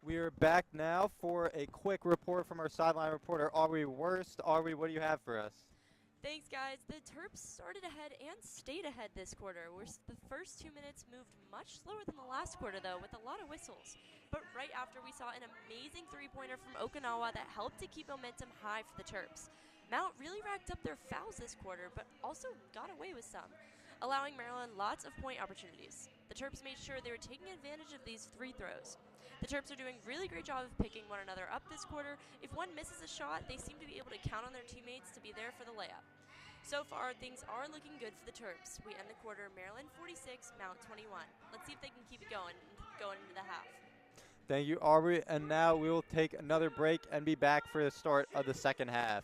We are back now for a quick report from our sideline reporter, Aubrey Wurst. Aubrey, what do you have for us? Thanks, guys. The Terps started ahead and stayed ahead this quarter. The first 2 minutes moved much slower than the last quarter, though, with a lot of whistles. But right after, we saw an amazing three-pointer from Okinawa that helped to keep momentum high for the Terps. Mount really racked up their fouls this quarter, but also got away with some, allowing Maryland lots of point opportunities. The Terps made sure they were taking advantage of these free throws. The Terps are doing a really great job of picking one another up this quarter. If one misses a shot, they seem to be able to count on their teammates to be there for the layup. So far, things are looking good for the Terps. We end the quarter Maryland 46, Mount 21. Let's see if they can keep it going into the half. Thank you, Aubrey. And now we will take another break and be back for the start of the second half.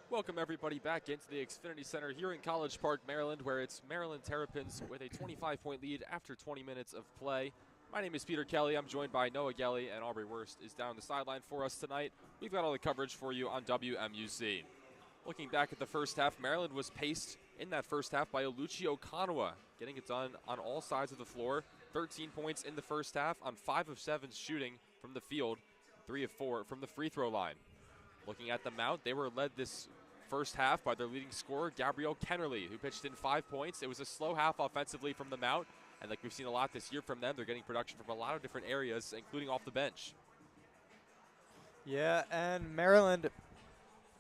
Welcome everybody back into the Xfinity Center here in College Park, Maryland, where it's Maryland Terrapins with a 25-point lead after 20 minutes of play. My name is Peter Kelly. I'm joined by Noah Ghelli, and Aubrey Wurst is down the sideline for us tonight. We've got all the coverage for you on WMUC. Looking back at the first half, Maryland was paced in that first half by Oluchi Okanawa, getting it done on all sides of the floor. 13 points in the first half on 5 of 7 shooting from the field, 3 of 4 from the free throw line. Looking at the Mount, they were led this first half by their leading scorer, Gabrielle Kennerly, who pitched in 5 points. It was a slow half offensively from the Mount, and like we've seen a lot this year from them, they're getting production from a lot of different areas, including off the bench. Yeah, and Maryland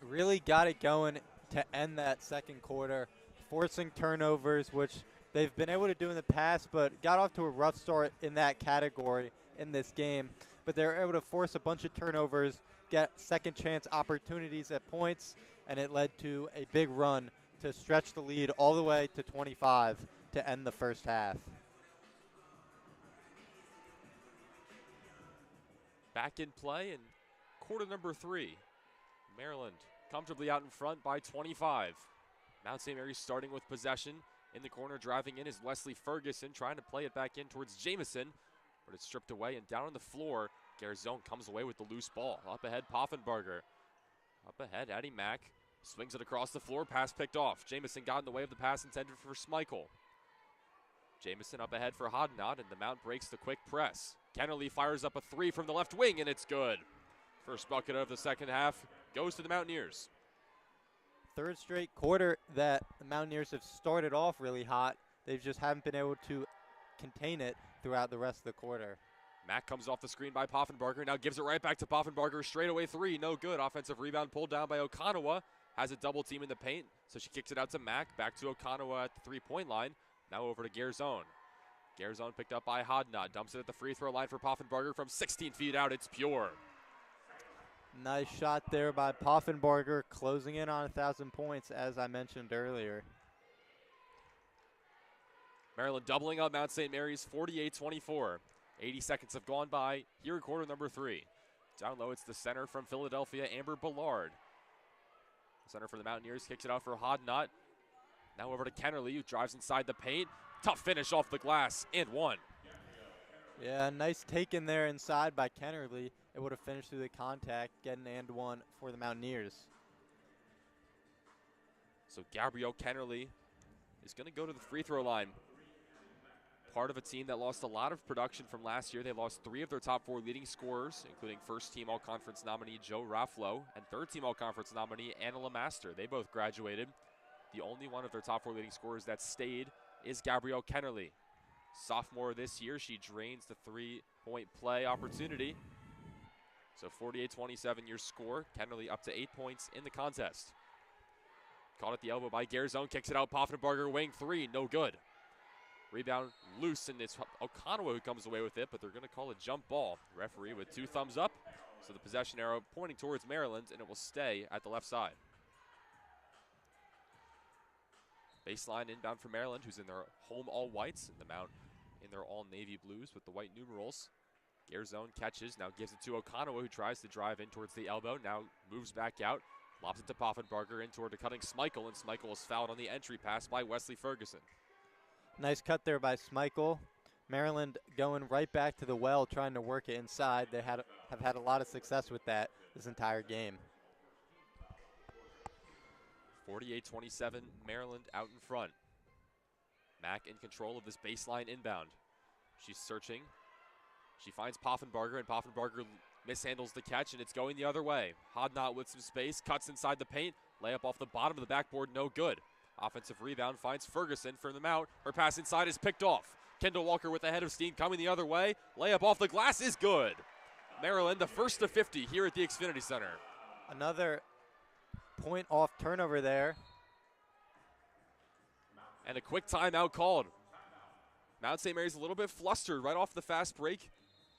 really got it going to end that second quarter, forcing turnovers, which they've been able to do in the past, but got off to a rough start in that category in this game. But they were able to force a bunch of turnovers, get second chance opportunities at points, and it led to a big run to stretch the lead all the way to 25 to end the first half. Back in play in quarter number 3. Maryland comfortably out in front by 25. Mount St. Mary's starting with possession. In the corner, driving in is Wesley Ferguson, trying to play it back in towards Jamison, but it's stripped away, and down on the floor, Garzone comes away with the loose ball. Up ahead, Poffenbarger. Up ahead, Addie Mack swings it across the floor, pass picked off. Jamison got in the way of the pass intended for Schmeichel. Jamison up ahead for Hodnott, and the Mount breaks the quick press. Kennerly fires up a 3 from the left wing, and it's good. First bucket of the second half goes to the Mountaineers. Third straight quarter that the Mountaineers have started off really hot. They just haven't been able to contain it throughout the rest of the quarter. Mack comes off the screen by Poffenbarger, now gives it right back to Poffenbarger. Straightaway 3, no good. Offensive rebound pulled down by Okanawa. Has a double team in the paint, so she kicks it out to Mack. Back to Okanawa at the three-point line. Now over to Garzone. Garzone picked up by Hodnott. Dumps it at the free throw line for Poffenbarger from 16 feet out. It's pure. Nice shot there by Poffenbarger, closing in on 1,000 points, as I mentioned earlier. Maryland doubling up Mount St. Mary's, 48-24. 80 seconds have gone by here in quarter number 3. Down low, it's the center from Philadelphia, Amber Ballard. The center for the Mountaineers kicks it out for Hodnott. Now over to Kennerly, who drives inside the paint. Tough finish off the glass, and one. Yeah, nice take in there inside by Kennerly. It would have finished through the contact, getting and one for the Mountaineers. So Gabrielle Kennerly is going to go to the free throw line. Part of a team that lost a lot of production from last year. They lost 3 of their top 4 leading scorers, including first-team All-Conference nominee Joe Rafflo and third-team All-Conference nominee Anna Lemaster. They both graduated. The only one of their top 4 leading scorers that stayed is Gabrielle Kennerly. Sophomore this year, she drains the 3-point play opportunity. So 48-27 your score. Kennerly up to 8 points in the contest. Caught at the elbow by Garzone, kicks it out. Poffenbarger wing 3, no good. Rebound loose, and it's Okanawa who comes away with it, but they're going to call a jump ball. Referee with 2 thumbs up. So the possession arrow pointing towards Maryland, and it will stay at the left side. Baseline inbound for Maryland, who's in their home all whites, and the Mount in their all navy blues with the white numerals. Garzone catches, now gives it to Okanawa, who tries to drive in towards the elbow, now moves back out, lobs it to Poffenbarger in toward the cutting Schmeichel, and Schmeichel is fouled on the entry pass by Wesley Ferguson. Nice cut there by Schmeichel. Maryland going right back to the well, trying to work it inside. They have had a lot of success with that this entire game. 48-27, Maryland out in front. Mack in control of this baseline inbound. She's searching. She finds Poffenbarger, and Poffenbarger mishandles the catch, and it's going the other way. Hodnott with some space, cuts inside the paint. Layup off the bottom of the backboard, no good. Offensive rebound finds Ferguson from the Mount. Her pass inside is picked off. Kendall Walker with the head of steam coming the other way. Layup off the glass is good. Maryland, the first to 50 here at the Xfinity Center. Another point off turnover there. And a quick timeout called. Mount St. Mary's a little bit flustered right off the fast break.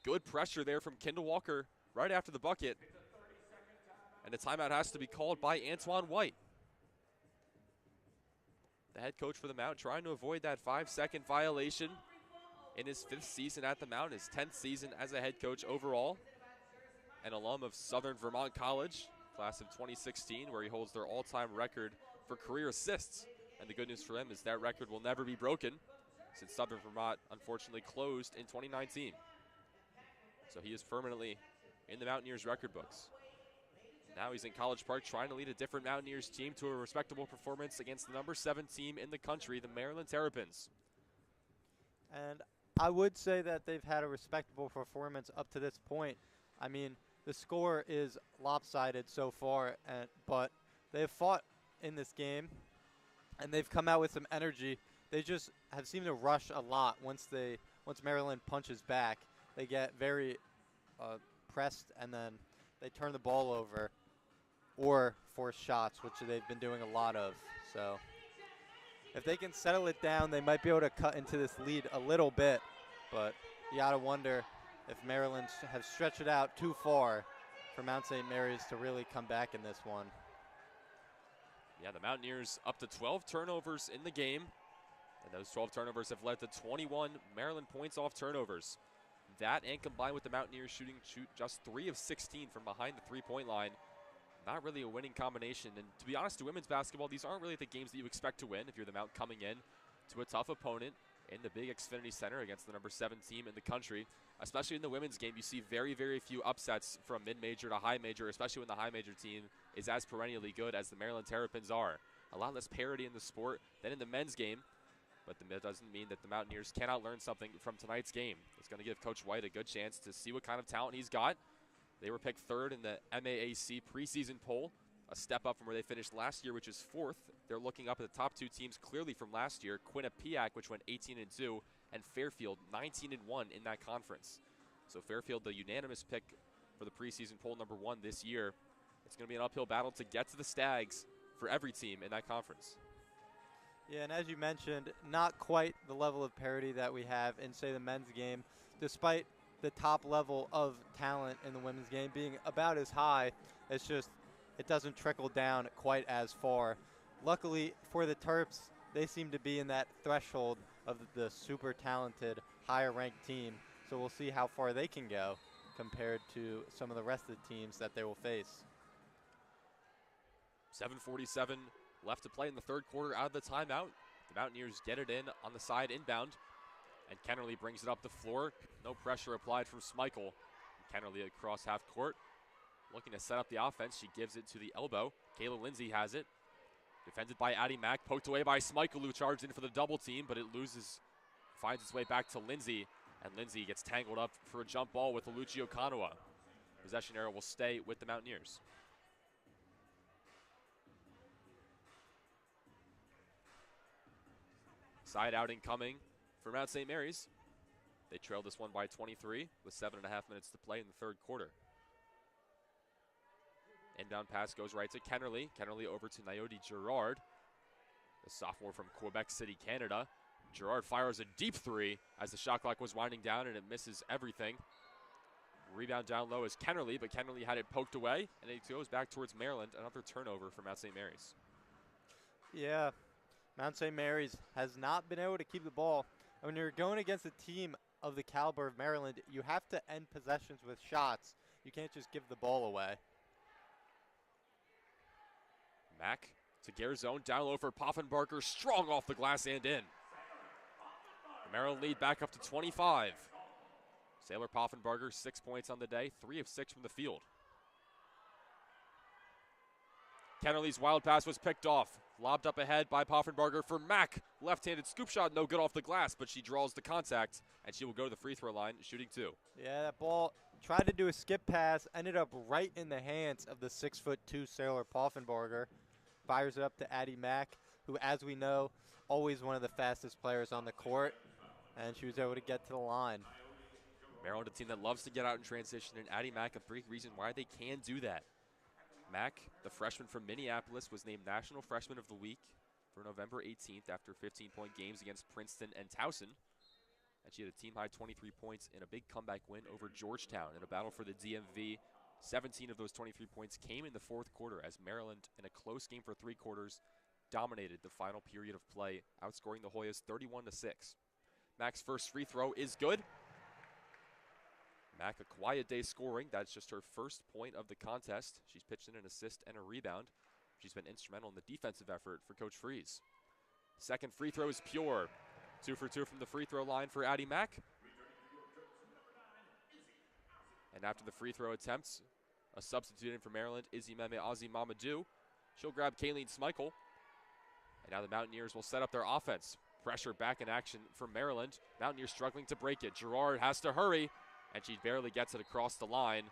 Good pressure there from Kendall Walker right after the bucket. And the timeout has to be called by Antoine White. The head coach for the Mount trying to avoid that 5-second violation in his 5th season at the Mount, his 10th season as a head coach overall. An alum of Southern Vermont College. class of 2016, where he holds their all-time record for career assists. And the good news for him is that record will never be broken, since Southern Vermont unfortunately closed in 2019. So he is permanently in the Mountaineers record books. Now he's in College Park trying to lead a different Mountaineers team to a respectable performance against the number 7 team in the country, the Maryland Terrapins. And I would say that they've had a respectable performance up to this point. I mean, the score is lopsided so far, but they've fought in this game, and they've come out with some energy. They just have seemed to rush a lot once Maryland punches back. They get very pressed, and then they turn the ball over or force shots, which they've been doing a lot of. So if they can settle it down, they might be able to cut into this lead a little bit, but you got to wonder if Maryland have stretched it out too far for Mount St. Mary's to really come back in this one. Yeah, the Mountaineers up to 12 turnovers in the game, and those 12 turnovers have led to 21 Maryland points off turnovers. That, and combined with the Mountaineers shoot just 3 of 16 from behind the three-point line, not really a winning combination. And to be honest, to women's basketball, these aren't really the games that you expect to win if you're the Mount coming in to a tough opponent in the big Xfinity Center against the number 7 team in the country. Especially in the women's game, you see very, very few upsets from mid-major to high major, especially when the high major team is as perennially good as the Maryland Terrapins are. A lot less parity in the sport than in the men's game, but that doesn't mean that the Mountaineers cannot learn something from tonight's game. It's going to give Coach White a good chance to see what kind of talent he's got. They were picked 3rd in the MAAC preseason poll, a step up from where they finished last year, which is 4th. They're looking up at the top 2 teams clearly from last year, Quinnipiac, which went 18-2, and Fairfield, 19-1 in that conference. So Fairfield, the unanimous pick for the preseason poll number 1 this year. It's going to be an uphill battle to get to the Stags for every team in that conference. Yeah, and as you mentioned, not quite the level of parity that we have in, say, the men's game, despite the top level of talent in the women's game being about as high. It's just it doesn't trickle down quite as far. Luckily for the Terps, they seem to be in that threshold of the super talented, higher ranked team. So we'll see how far they can go compared to some of the rest of the teams that they will face. 7:47 left to play in the 3rd quarter out of the timeout. The Mountaineers get it in on the side inbound, and Kennerly brings it up the floor. No pressure applied from Smeichel. Kennerly across half court, looking to set up the offense. She gives it to the elbow. Kayla Lindsay has it. Defended by Addie Mack, poked away by Smeichel, who charged in for the double team, but it finds its way back to Lindsay, and Lindsay gets tangled up for a jump ball with Alucci Okanawa. Possession arrow will stay with the Mountaineers. Side out incoming for Mount St. Mary's. They trailed this one by 23 with 7.5 minutes to play in the 3rd quarter. Inbound pass goes right to Kennerly. Kennerly over to Naomi Girard, the sophomore from Quebec City, Canada. Girard fires a deep 3 as the shot clock was winding down, and it misses everything. Rebound down low is Kennerly, but Kennerly had it poked away, and it goes back towards Maryland. Another turnover for Mount St. Mary's. Yeah, Mount St. Mary's has not been able to keep the ball. And when you're going against a team of the caliber of Maryland, you have to end possessions with shots. You can't just give the ball away. Mack to Garzone, down low for Poffenbarger, strong off the glass and in. The Maryland lead back up to 25. Sailor Poffenbarger, 6 points on the day, 3 of 6 from the field. Kennerly's wild pass was picked off. Lobbed up ahead by Poffenbarger for Mack. Left-handed scoop shot, no good off the glass, but she draws the contact, and she will go to the free throw line, shooting 2. Yeah, that ball tried to do a skip pass, ended up right in the hands of the 6'2" Sailor Poffenbarger. Fires it up to Addie Mack, who, as we know, always one of the fastest players on the court, and she was able to get to the line. Maryland, a team that loves to get out in transition, and Addie Mack, a big reason why they can do that. Mack, the freshman from Minneapolis, was named National Freshman of the Week for November 18th after 15-point games against Princeton and Towson. And she had a team-high 23 points in a big comeback win over Georgetown in a battle for the DMV. 17 of those 23 points came in the 4th quarter as Maryland, in a close game for 3 quarters, dominated the final period of play, outscoring the Hoyas 31-6. Mack's first free throw is good. Mack, a quiet day scoring. That's just her first point of the contest. She's pitched in an assist and a rebound. She's been instrumental in the defensive effort for Coach Freeze. Second free throw is pure. 2 for 2 from the free throw line for Addie Mack. And after the free throw attempts, a substitute in for Maryland, Izzy Meme Ozzy Mamadou. She'll grab Kayleen Smeichel. And now the Mountaineers will set up their offense. Pressure back in action for Maryland. Mountaineers struggling to break it. Gerard has to hurry, and she barely gets it across the line.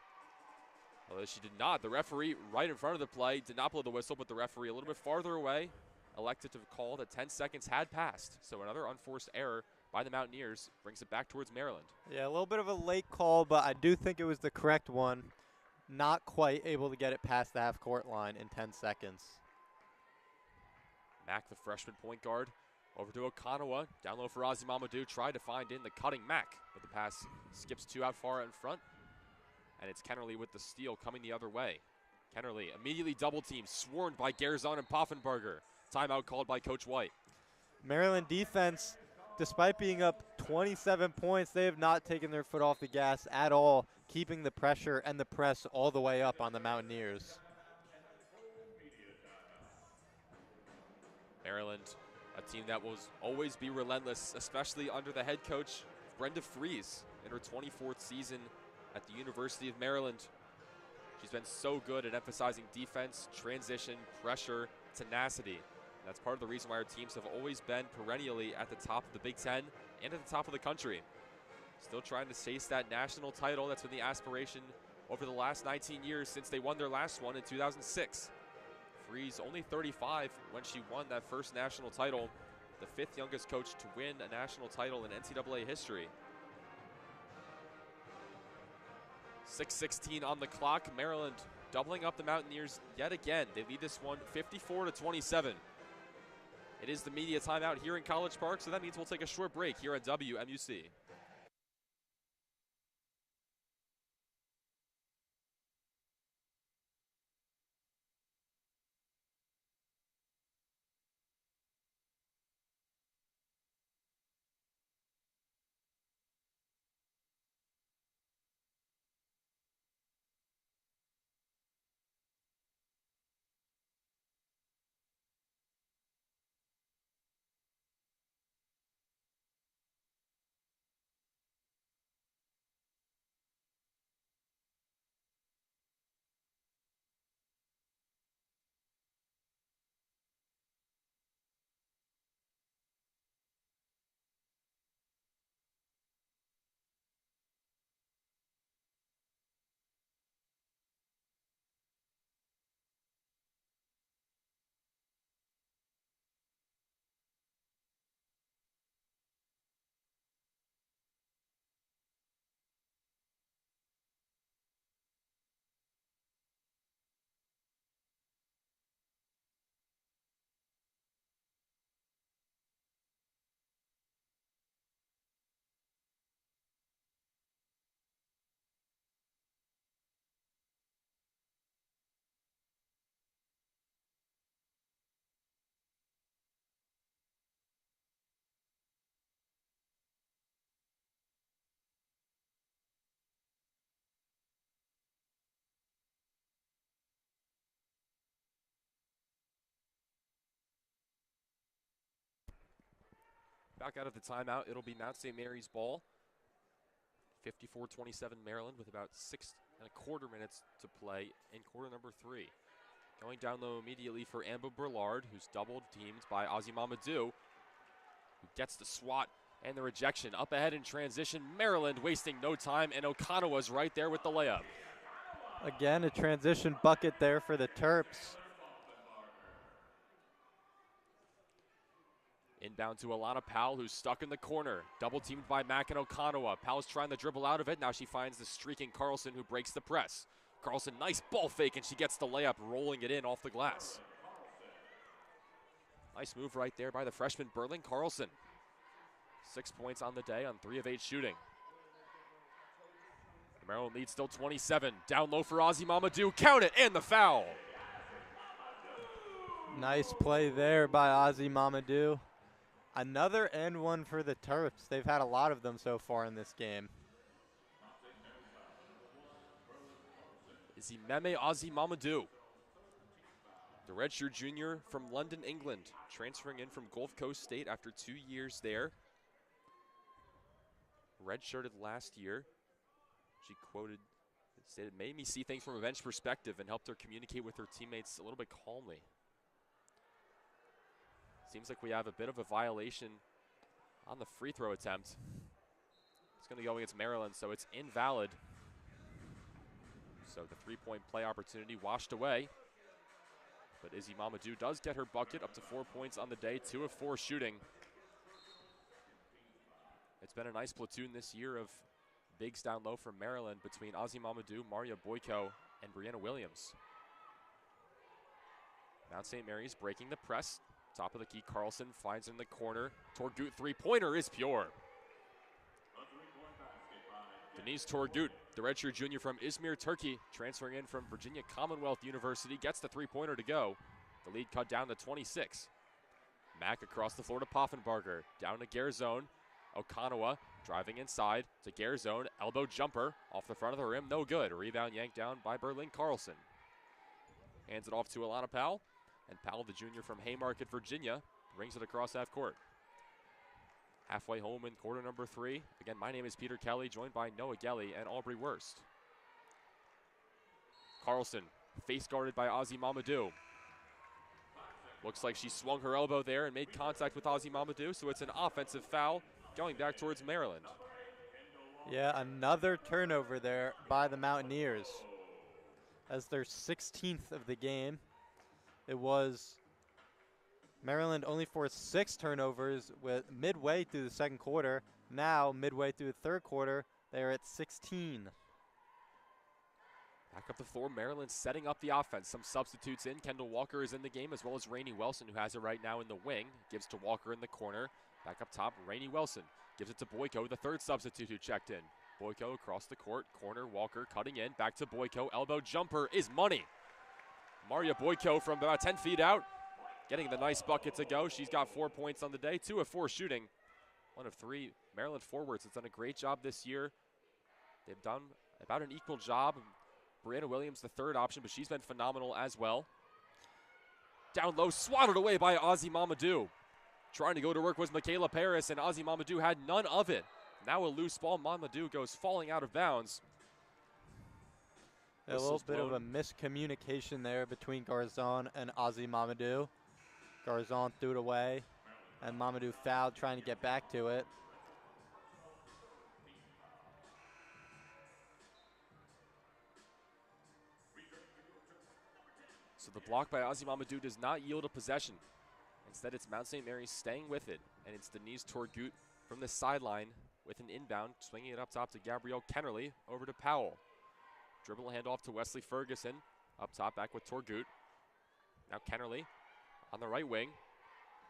Although she did not. The referee right in front of the play did not blow the whistle, but the referee a little bit farther away elected to call that 10 seconds had passed. So another unforced error by the Mountaineers brings it back towards Maryland. Yeah, a little bit of a late call, but I do think it was the correct one. Not quite able to get it past the half-court line in 10 seconds. Mack, the freshman point guard, over to Okanawa. Down low for Ozzy Mamadou. Tried to find in the cutting Mack, but the pass skips 2 out far in front. And it's Kennerly with the steal coming the other way. Kennerly immediately double teamed, swarmed by Gerzon and Poffenbarger. Timeout called by Coach White. Maryland defense, despite being up 27 points, they have not taken their foot off the gas at all, keeping the pressure and the press all the way up on the Mountaineers. Maryland, a team that will always be relentless, especially under the head coach, Brenda Freeze, in her 24th season at the University of Maryland. She's been so good at emphasizing defense, transition, pressure, tenacity. That's part of the reason why our teams have always been perennially at the top of the Big Ten and at the top of the country. Still trying to chase that national title. That's been the aspiration over the last 19 years since they won their last one in 2006. Freeze only 35 when she won that first national title, the 5th youngest coach to win a national title in NCAA history. 6:16 on the clock. Maryland doubling up the Mountaineers yet again. They lead this one 54-27. It is the media timeout here in College Park, so that means we'll take a short break here at WMUC. Back out of the timeout, it'll be Mount St. Mary's ball. 54-27 Maryland with about 6.25 minutes to play in quarter number 3. Going down low immediately for Amber Burlard, who's doubled teamed by Ozzy Mamadou, who gets the swat and the rejection. Up ahead in transition, Maryland wasting no time, and Okanawa's right there with the layup. Again, a transition bucket there for the Terps. Inbound to Alana Powell, who's stuck in the corner. Double teamed by Mack and Okanawa. Powell's trying to dribble out of it. Now she finds the streaking Carlson, who breaks the press. Carlson, nice ball fake, and she gets the layup, rolling it in off the glass. Nice move right there by the freshman Berlin Carlson. 6 points on the day on 3 of 8 shooting. The Maryland lead still 27. Down low for Ozzy Mamadou. Count it, and the foul. Nice play there by Ozzy Mamadou. Another and one for the Terps. They've had a lot of them so far in this game. Zimeme Azimamadou, the redshirt junior from London, England, transferring in from Gulf Coast State after 2 years there. Redshirted last year. She said, it made me see things from a bench perspective and helped her communicate with her teammates a little bit calmly. Seems like we have a bit of a violation on the free throw attempt. It's going to go against Maryland, so it's invalid. So the three-point play opportunity washed away. But Izzy Mamadou does get her bucket, up to 4 points on the day, 2 of 4 shooting. It's been a nice platoon this year of bigs down low from Maryland between Ozzy Mamadou, Maria Boyko, and Brianna Williams. Mount St. Mary's breaking the press. Top of the key, Carlson finds in the corner. Torgut three-pointer is pure. Denise Torgut, the redshirt junior from Izmir, Turkey, transferring in from Virginia Commonwealth University, gets the three-pointer to go. The lead cut down to 26. Mack across the floor to Poffenbarger, down to Garzone. Okanawa driving inside to Garzone, elbow jumper off the front of the rim, no good. A rebound yanked down by Berlin Carlson. Hands it off to Alana Powell, and Powell, the junior from Haymarket, Virginia, brings it across half court. Halfway home in quarter number 3. Again, my name is Peter Kelly, joined by Noah Ghelli and Aubrey Wurst. Carlson, face guarded by Ozzy Mamadou. Looks like she swung her elbow there and made contact with Ozzy Mamadou, so it's an offensive foul going back towards Maryland. Yeah, another turnover there by the Mountaineers. As their 16th of the game. It was Maryland only forced 6 turnovers with midway through the second quarter. Now, midway through the third quarter, they're at 16. Back up the floor, Maryland setting up the offense. Some substitutes in. Kendall Walker is in the game, as well as Rainey Wilson, who has it right now in the wing. Gives to Walker in the corner. Back up top, Rainey Wilson gives it to Boyko, the third substitute who checked in. Boyko across the court, corner, Walker cutting in. Back to Boyko, elbow jumper is money. Maria Boyko from about 10 feet out, getting the nice bucket to go. She's got 4 points on the day, 2 of 4 shooting. 1 of 3 Maryland forwards has done a great job this year. They've done about an equal job. Brianna Williams, the third option, but she's been phenomenal as well. Down low, swatted away by Ozzy Mamadou. Trying to go to work was Michaela Paris, and Ozzy Mamadou had none of it. Now a loose ball, Mamadou goes falling out of bounds. A little bit of a miscommunication there between Garzon and Ozzy Mamadou. Garzon threw it away, and Mamadou fouled trying to get back to it. So the block by Ozzy Mamadou does not yield a possession. Instead, it's Mount St. Mary's staying with it, and it's Denise Torgut from the sideline with an inbound, swinging it up top to Gabrielle Kennerly, over to Powell. Dribble handoff to Wesley Ferguson. Up top, back with Torgut. Now Kennerly on the right wing.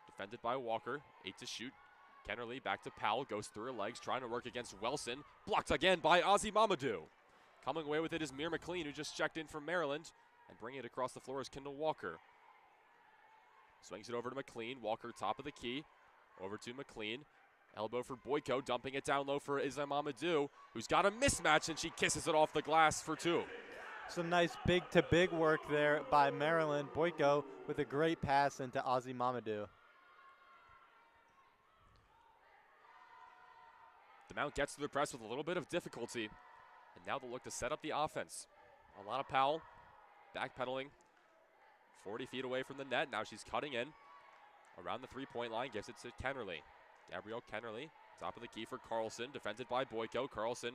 Defended by Walker. 8 to shoot. Kennerly back to Powell. Goes through her legs, trying to work against Wilson. Blocked again by Ozzy Mamadou. Coming away with it is Mir McLean, who just checked in from Maryland. And bringing it across the floor is Kendall Walker. Swings it over to McLean. Walker top of the key. Over to McLean. Elbow for Boyko, dumping it down low for Izzy Mamadou, who's got a mismatch, and she kisses it off the glass for 2. Some nice big-to-big work there by Maryland. Boyko with a great pass into Ozzy Mamadou. The Mount gets to the press with a little bit of difficulty, and now they'll look to set up the offense. Alana Powell backpedaling 40 feet away from the net. Now she's cutting in around the three-point line, gives it to Kennerly. Gabrielle Kennerly, top of the key for Carlson, defended by Boyko. Carlson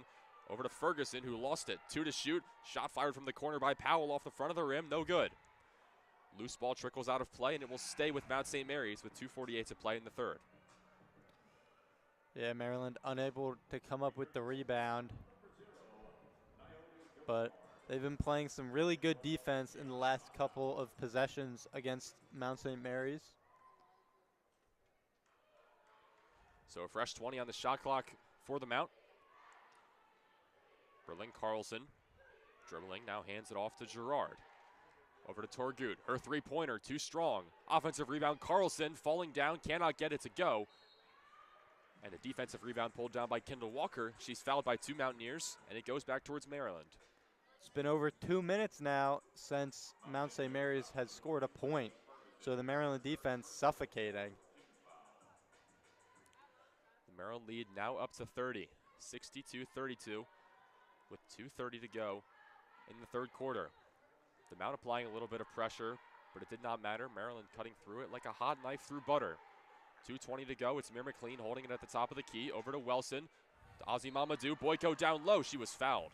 over to Ferguson, who lost it. 2 to shoot. Shot fired from the corner by Powell off the front of the rim. No good. Loose ball trickles out of play, and it will stay with Mount St. Mary's with 2:48 to play in the third. Yeah, Maryland unable to come up with the rebound. But they've been playing some really good defense in the last couple of possessions against Mount St. Mary's. So a fresh 20 on the shot clock for the Mount. Berlin Carlson dribbling, now hands it off to Girard. Over to Torgut, her three-pointer, too strong. Offensive rebound, Carlson falling down, cannot get it to go. And a defensive rebound pulled down by Kendall Walker. She's fouled by 2 Mountaineers, and it goes back towards Maryland. It's been over 2 minutes now since Mount St. Mary's has scored a point. So the Maryland defense suffocating. The Maryland lead now up to 30, 62-32, with 2:30 to go in the third quarter. The Mount applying a little bit of pressure, but it did not matter. Maryland cutting through it like a hot knife through butter. 2:20 to go. It's Mir McLean holding it at the top of the key. Over to Wilson. To Ozzy Mamadou. Boyko down low. She was fouled.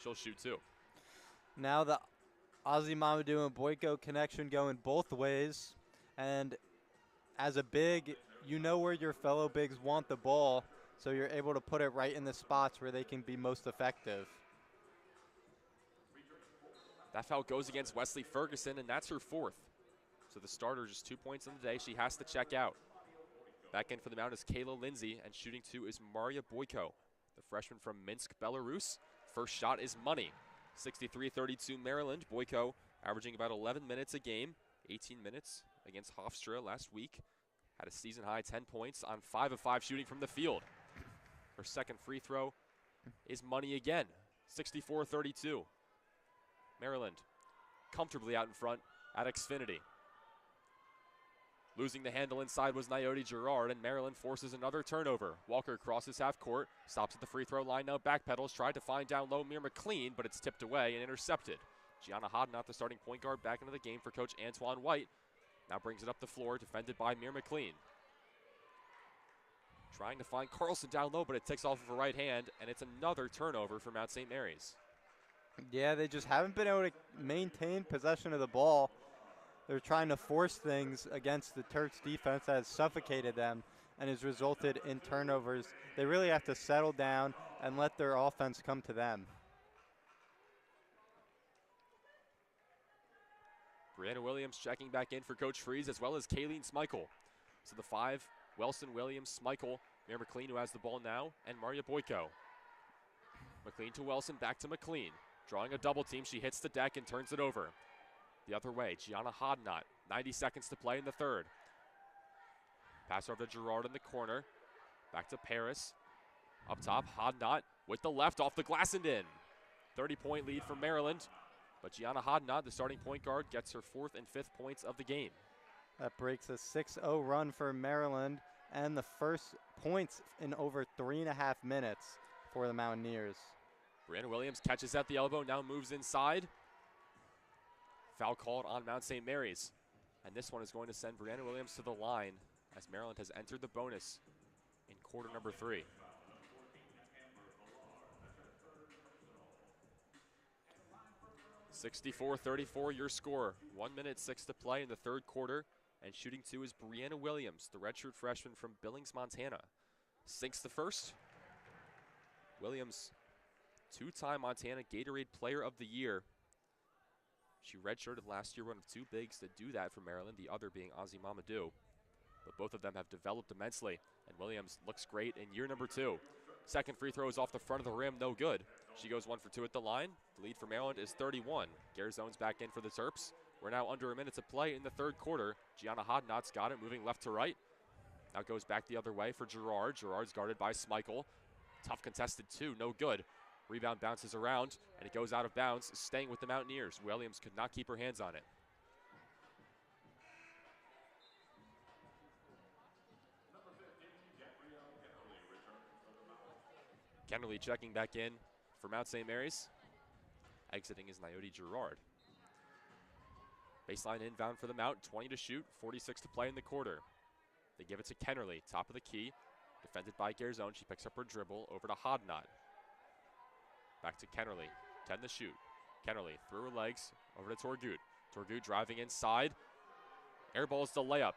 She'll shoot too. Now the Ozzy Mamadou and Boyko connection going both ways. And as a big, you know where your fellow bigs want the ball, so you're able to put it right in the spots where they can be most effective. That foul goes against Wesley Ferguson, and that's her fourth. So the starter just 2 points in the day. She has to check out. Back in for the Mount is Kayla Lindsay, and shooting two is Maria Boyko, the freshman from Minsk, Belarus. First shot is money. 63-32 Maryland. Boyko averaging about 11 minutes a game, 18 minutes against Hofstra last week. Had a season-high 10 points on 5 of 5 shooting from the field. Her second free throw is money again, 64-32. Maryland comfortably out in front at Xfinity. Losing the handle inside was Nayoti Girard, and Maryland forces another turnover. Walker crosses half court, stops at the free throw line, now backpedals, tried to find down low Mir McLean, but it's tipped away and intercepted. Gianna Hodnott, the starting point guard, back into the game for Coach Antoine White. Now brings it up the floor, defended by Mir McLean. Trying to find Carlson down low, but it ticks off of her right hand, and it's another turnover for Mount St. Mary's. Yeah, they just haven't been able to maintain possession of the ball. They're trying to force things against the Turks' defense that has suffocated them and has resulted in turnovers. They really have to settle down and let their offense come to them. Brianna Williams checking back in for Coach Freeze, as well as Kayleen Smichael. So the five, Wilson, Williams, Smichael, Mir McLean, who has the ball now, and Maria Boyko. McLean to Wilson, back to McLean. Drawing a double team, she hits the deck and turns it over. The other way, Gianna Hodnott, 90 seconds to play in the third. Pass over to Girard in the corner. Back to Paris. Up top, Hodnott with the left off the glass and in. 30-point lead for Maryland, but Gianna Hodnott, the starting point guard, gets her fourth and fifth points of the game. That breaks a 6-0 run for Maryland and the first points in over 3.5 minutes for the Mountaineers. Brianna Williams catches at the elbow, now moves inside. Foul called on Mount St. Mary's. And this one is going to send Brianna Williams to the line as Maryland has entered the bonus in quarter number 3. (64-34) your score. 1 minute 6 to play in the third quarter. And shooting two is Brianna Williams, the redshirt freshman from Billings, Montana. Sinks the first. Williams, two-time Montana Gatorade Player of the Year. She redshirted last year, one of two bigs to do that for Maryland, the other being Ozzy Mamadou. But both of them have developed immensely, and Williams looks great in year number 2. Second free throw is off the front of the rim, no good. She goes 1 for 2 at the line. The lead for Maryland is 31. Garezone's back in for the Terps. We're now under a minute to play in the third quarter. Gianna Hodnott's got it, moving left to right. Now goes back the other way for Girard. Girard's guarded by Smichael. Tough contested 2, no good. Rebound bounces around, and it goes out of bounds, staying with the Mountaineers. Williams could not keep her hands on it. Kennerly checking back in for Mount St. Mary's. Exiting is Nayoti Girard. Baseline inbound for the Mount, 20 to shoot, 46 to play in the quarter. They give it to Kennerly, top of the key, defended by Garzone. She picks up her dribble over to Hodnott. Back to Kennerly, 10 to shoot. Kennerly through her legs, over to Torgut. Torgut driving inside. Airballs the layup.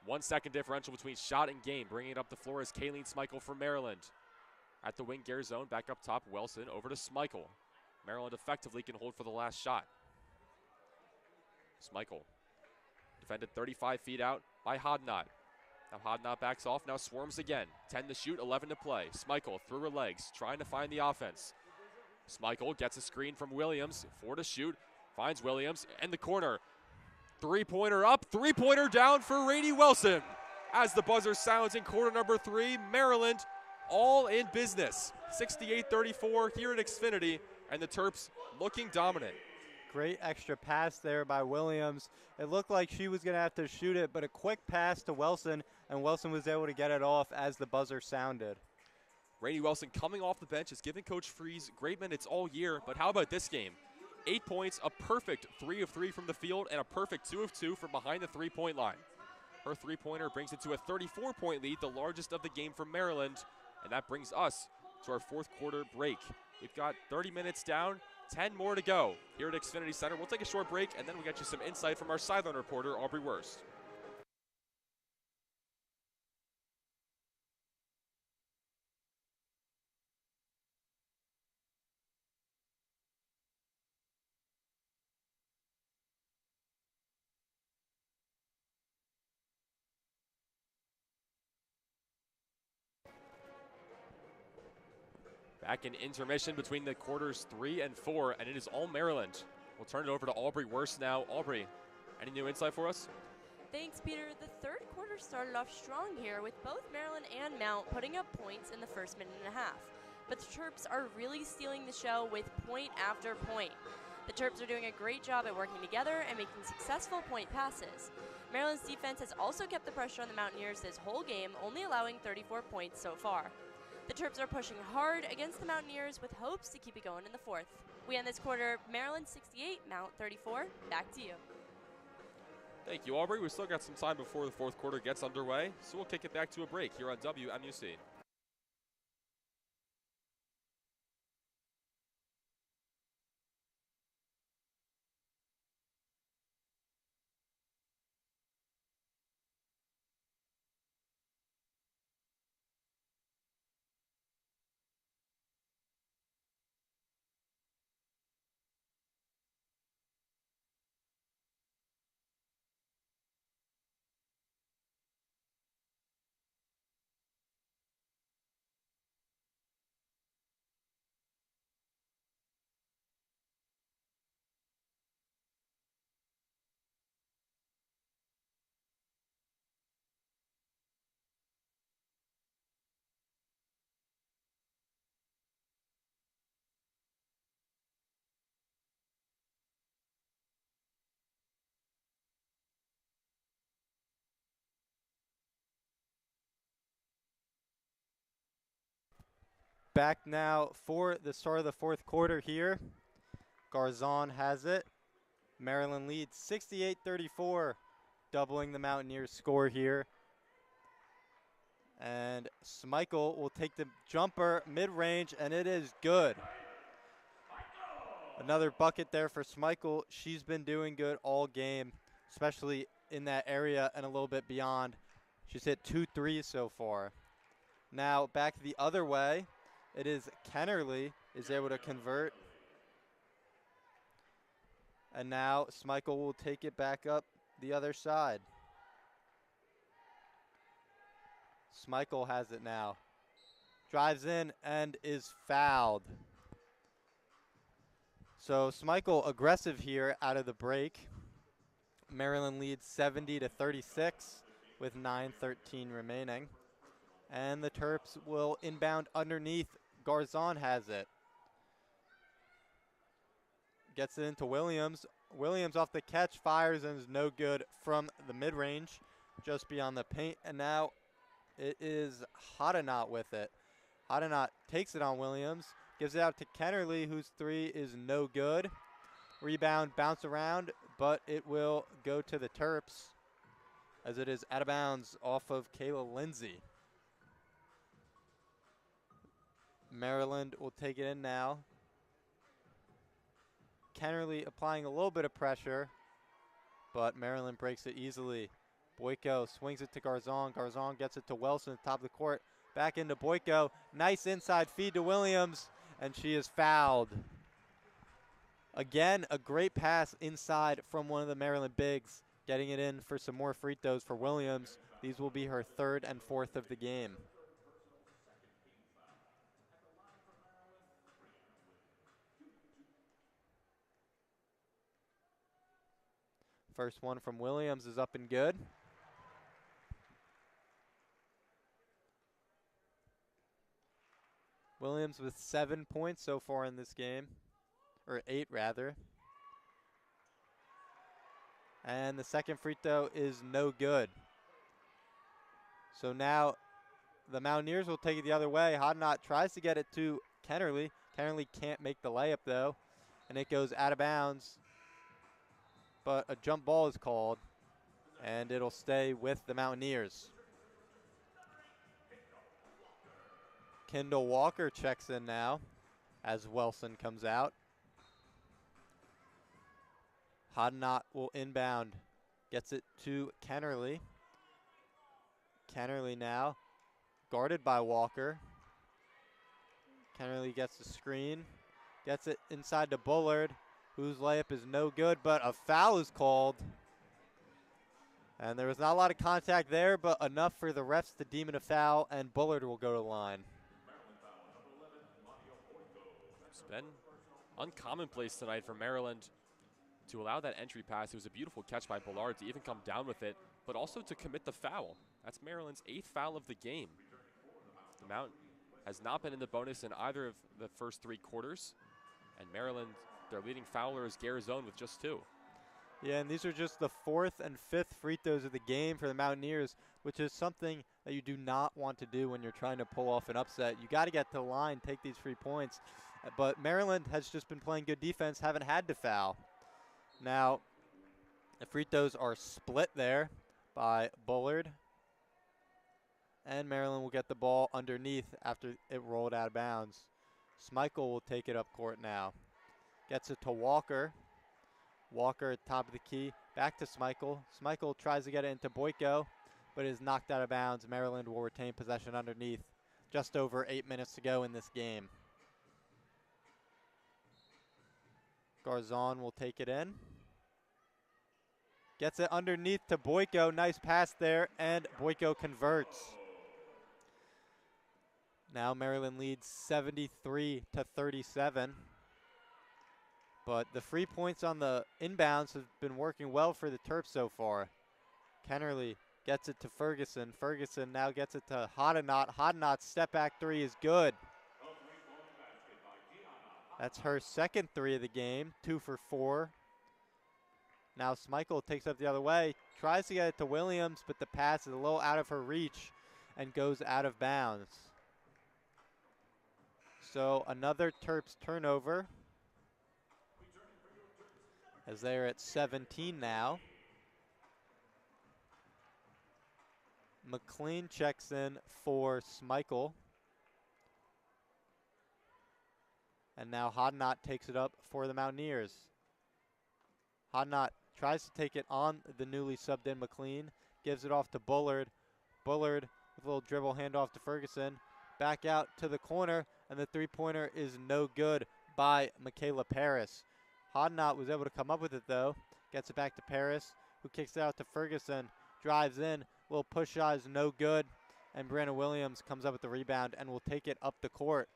1 second differential between shot and game. Bringing it up the floor is Kayleen Smichael from Maryland. At the wing, Garzone, back up top, Wilson, over to Smichael. Maryland effectively can hold for the last shot. Smichael, defended 35 feet out by Hodnott. Now Hodnott backs off, now swarms again. 10 to shoot, 11 to play. Smichael through her legs, trying to find the offense. Smichael gets a screen from Williams, 4 to shoot, finds Williams in the corner. Three-pointer up, three-pointer down for Rainey Wilson. As the buzzer sounds in quarter number 3, Maryland all in business. 68-34 here at Xfinity. and the Terps looking dominant. Great extra pass there by Williams. It looked like she was going to have to shoot it, but a quick pass to Wilson, and Wilson was able to get it off as the buzzer sounded. Rainey Wilson coming off the bench has given Coach Freeze great minutes all year, but how about this game? 8 points, a perfect 3 of 3 from the field, and a perfect 2 of 2 from behind the three-point line. Her three-pointer brings it to a 34-point lead, the largest of the game for Maryland, and that brings us to our fourth quarter break. We've got 30 minutes down, 10 more to go here at Xfinity Center. We'll take a short break, and then we'll get you some insight from our sideline reporter, Aubrey Wurst. Back in intermission between the quarters 3 and 4, and it is all Maryland. We'll turn it over to Aubrey Wurst now. Aubrey, any new insight for us? Thanks, Peter. The third quarter started off strong here with both Maryland and Mount putting up points in the first minute and a half. But the Terps are really stealing the show with point after point. The Terps are doing a great job at working together and making successful point passes. Maryland's defense has also kept the pressure on the Mountaineers this whole game, only allowing 34 points so far. The Terps are pushing hard against the Mountaineers with hopes to keep it going in the fourth. We end this quarter, Maryland 68, Mount 34. Back to you. Thank you, Aubrey. We've still got some time before the fourth quarter gets underway, so we'll kick it back to a break here on WMUC. Back now for the start of the fourth quarter here. Garzon has it. Maryland leads 68-34, doubling the Mountaineers' score here. And Smichael will take the jumper mid-range, and it is good. Another bucket there for Smichael. She's been doing good all game, especially in that area and a little bit beyond. She's hit 2 threes so far. Now back the other way. It is Kennerly is able to convert. And now Smichael will take it back up the other side. Smichael has it now. Drives in and is fouled. So Smichael aggressive here out of the break. Maryland leads 70-36 with 9:13 remaining. And the Terps will inbound underneath. Garzon has it. Gets it into Williams. Williams off the catch, fires, and is no good from the mid-range, just beyond the paint. And now it is Hodenot with it. Hodenot takes it on Williams, gives it out to Kennerly, whose three is no good. Rebound, bounce around, but it will go to the Terps as it is out of bounds off of Kayla Lindsay. Maryland will take it in now. Kennerly applying a little bit of pressure, but Maryland breaks it easily. Boyko swings it to Garzon. Garzon gets it to Wilson at the top of the court. Back into Boyko. Nice inside feed to Williams, and she is fouled. Again, a great pass inside from one of the Maryland bigs, getting it in for some more free throws for Williams. These will be her third and fourth of the game. First one from Williams is up and good. Williams with 7 points so far in this game. or 8 rather. And the second free throw is no good. So now the Mountaineers will take it the other way. Hodnott tries to get it to Kennerly. Kennerly can't make the layup though, and it goes out of bounds. But a jump ball is called, and it'll stay with the Mountaineers. Kendall Walker checks in now as Wilson comes out. Hodnott will inbound, gets it to Kennerly. Kennerly now guarded by Walker. Kennerly gets the screen, gets it inside to Bullard, whose layup is no good, but a foul is called. And there was not a lot of contact there, but enough for the refs to deem it a foul, and Bullard will go to the line. It's been uncommonplace tonight for Maryland to allow that entry pass. It was a beautiful catch by Bullard to even come down with it, but also to commit the foul. That's Maryland's 8th foul of the game. The Mount has not been in the bonus in either of the first 3 quarters, and Maryland, their leading fouler is Garzone with just 2. Yeah, and these are just the 4th and 5th free throws of the game for the Mountaineers, which is something that you do not want to do when you're trying to pull off an upset. You got to get to the line, take these free points. But Maryland has just been playing good defense, haven't had to foul. Now, the free throws are split there by Bullard. And Maryland will get the ball underneath after it rolled out of bounds. Smichael will take it up court now. Gets it to Walker. Walker at top of the key. Back to Smichael. Smichael tries to get it into Boyko, but is knocked out of bounds. Maryland will retain possession underneath. Just over 8 minutes to go in this game. Garzon will take it in. Gets it underneath to Boyko. Nice pass there, and Boyko converts. Now Maryland leads 73-37. But the free points on the inbounds have been working well for the Terps so far. Kennerly gets it to Ferguson. Ferguson now gets it to Hodnott. Hodnott's step back 3 is good. That's her second 3 of the game, 2 for 4. Now Smichael takes up the other way, tries to get it to Williams, but the pass is a little out of her reach and goes out of bounds. So another Terps turnover, as they're at 17 now. McLean checks in for Smichael. And now Hodnott takes it up for the Mountaineers. Hodnott tries to take it on the newly subbed in McLean. Gives it off to Bullard. Bullard with a little dribble handoff to Ferguson. Back out to the corner, and the three-pointer is no good by Michaela Paris. Hodnott was able to come up with it though. Gets it back to Paris, who kicks it out to Ferguson. Drives in, little push shot is no good, and Brianna Williams comes up with the rebound and will take it up the court.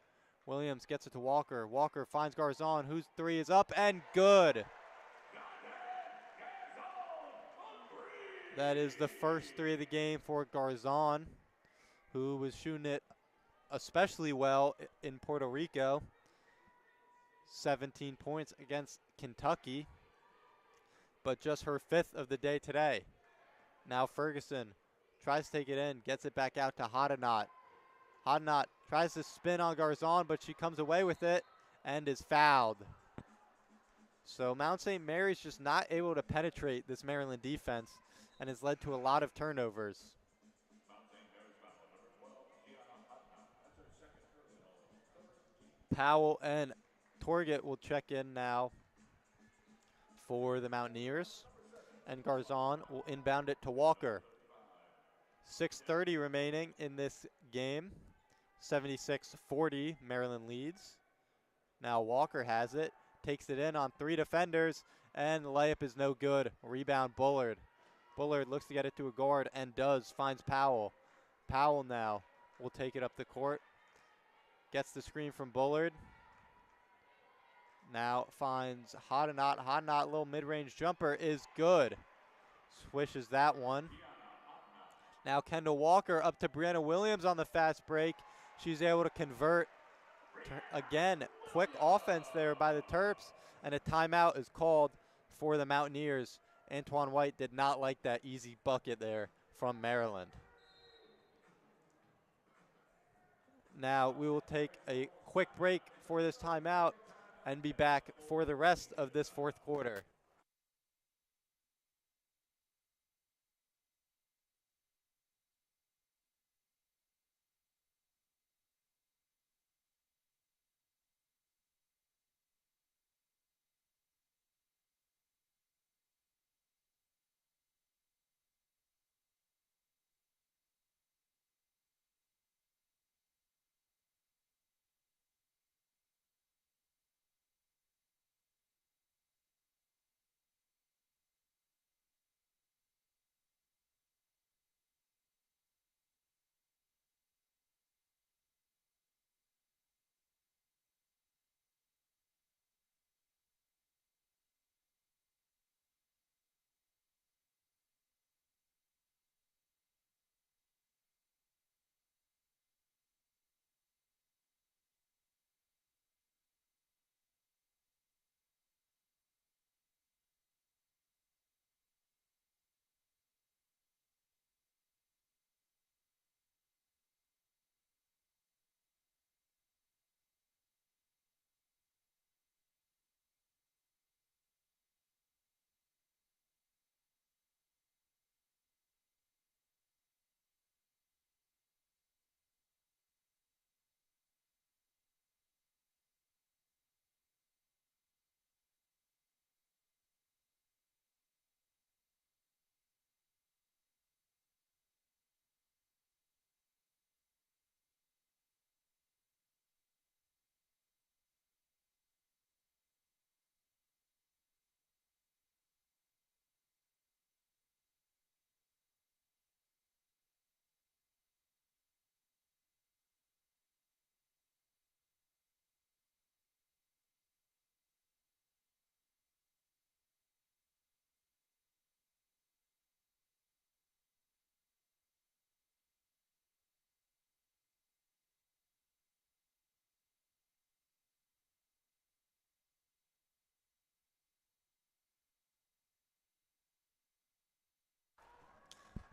Williams gets it to Walker. Walker finds Garzon, whose 3 is up and good. That is the first 3 of the game for Garzon, who was shooting it especially well in Puerto Rico. 17 points against Kentucky, but just her 5th of the day today. Now Ferguson tries to take it in, gets it back out to Hodnott. Hodnott tries to spin on Garzon, but she comes away with it and is fouled. So Mount St. Mary's just not able to penetrate this Maryland defense, and has led to a lot of turnovers. Powell and Torget will check in now for the Mountaineers, and Garzon will inbound it to Walker. 6:30 remaining in this game. 76-40, Maryland leads. Now Walker has it, takes it in on 3 defenders, and the layup is no good. Rebound Bullard. Bullard looks to get it to a guard and does, finds Powell. Powell now will take it up the court. Gets the screen from Bullard. Now finds Hodnott. Hodnott, little mid-range jumper is good. Swishes that one. Now Kendall Walker up to Brianna Williams on the fast break. She's able to convert Again, quick offense there by the Terps, and a timeout is called for the Mountaineers. Antoine White did not like that easy bucket there from Maryland. Now we will take a quick break for this timeout and be back for the rest of this fourth quarter.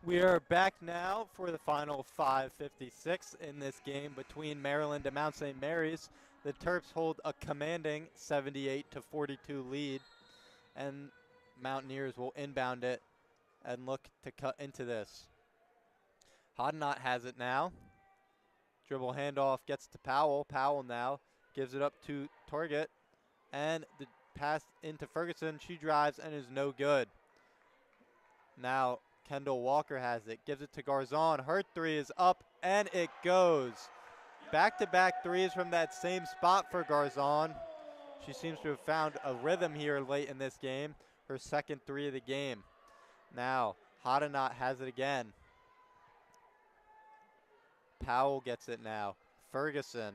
We are back now for the final 5:56 in this game between Maryland and Mount St. Mary's. The Terps hold a commanding 78-42 lead, and Mountaineers will inbound it and look to cut into this. Hodnott has it now. Dribble handoff gets to Powell. Powell now gives it up to Target, and the pass into Ferguson. She drives and is no good. Now Kendall Walker has it, gives it to Garzon. Her three is up, and it goes. Back-to-back threes from that same spot for Garzon. She seems to have found a rhythm here late in this game. Her second three of the game. Now, Hodnott has it again. Powell gets it now. Ferguson.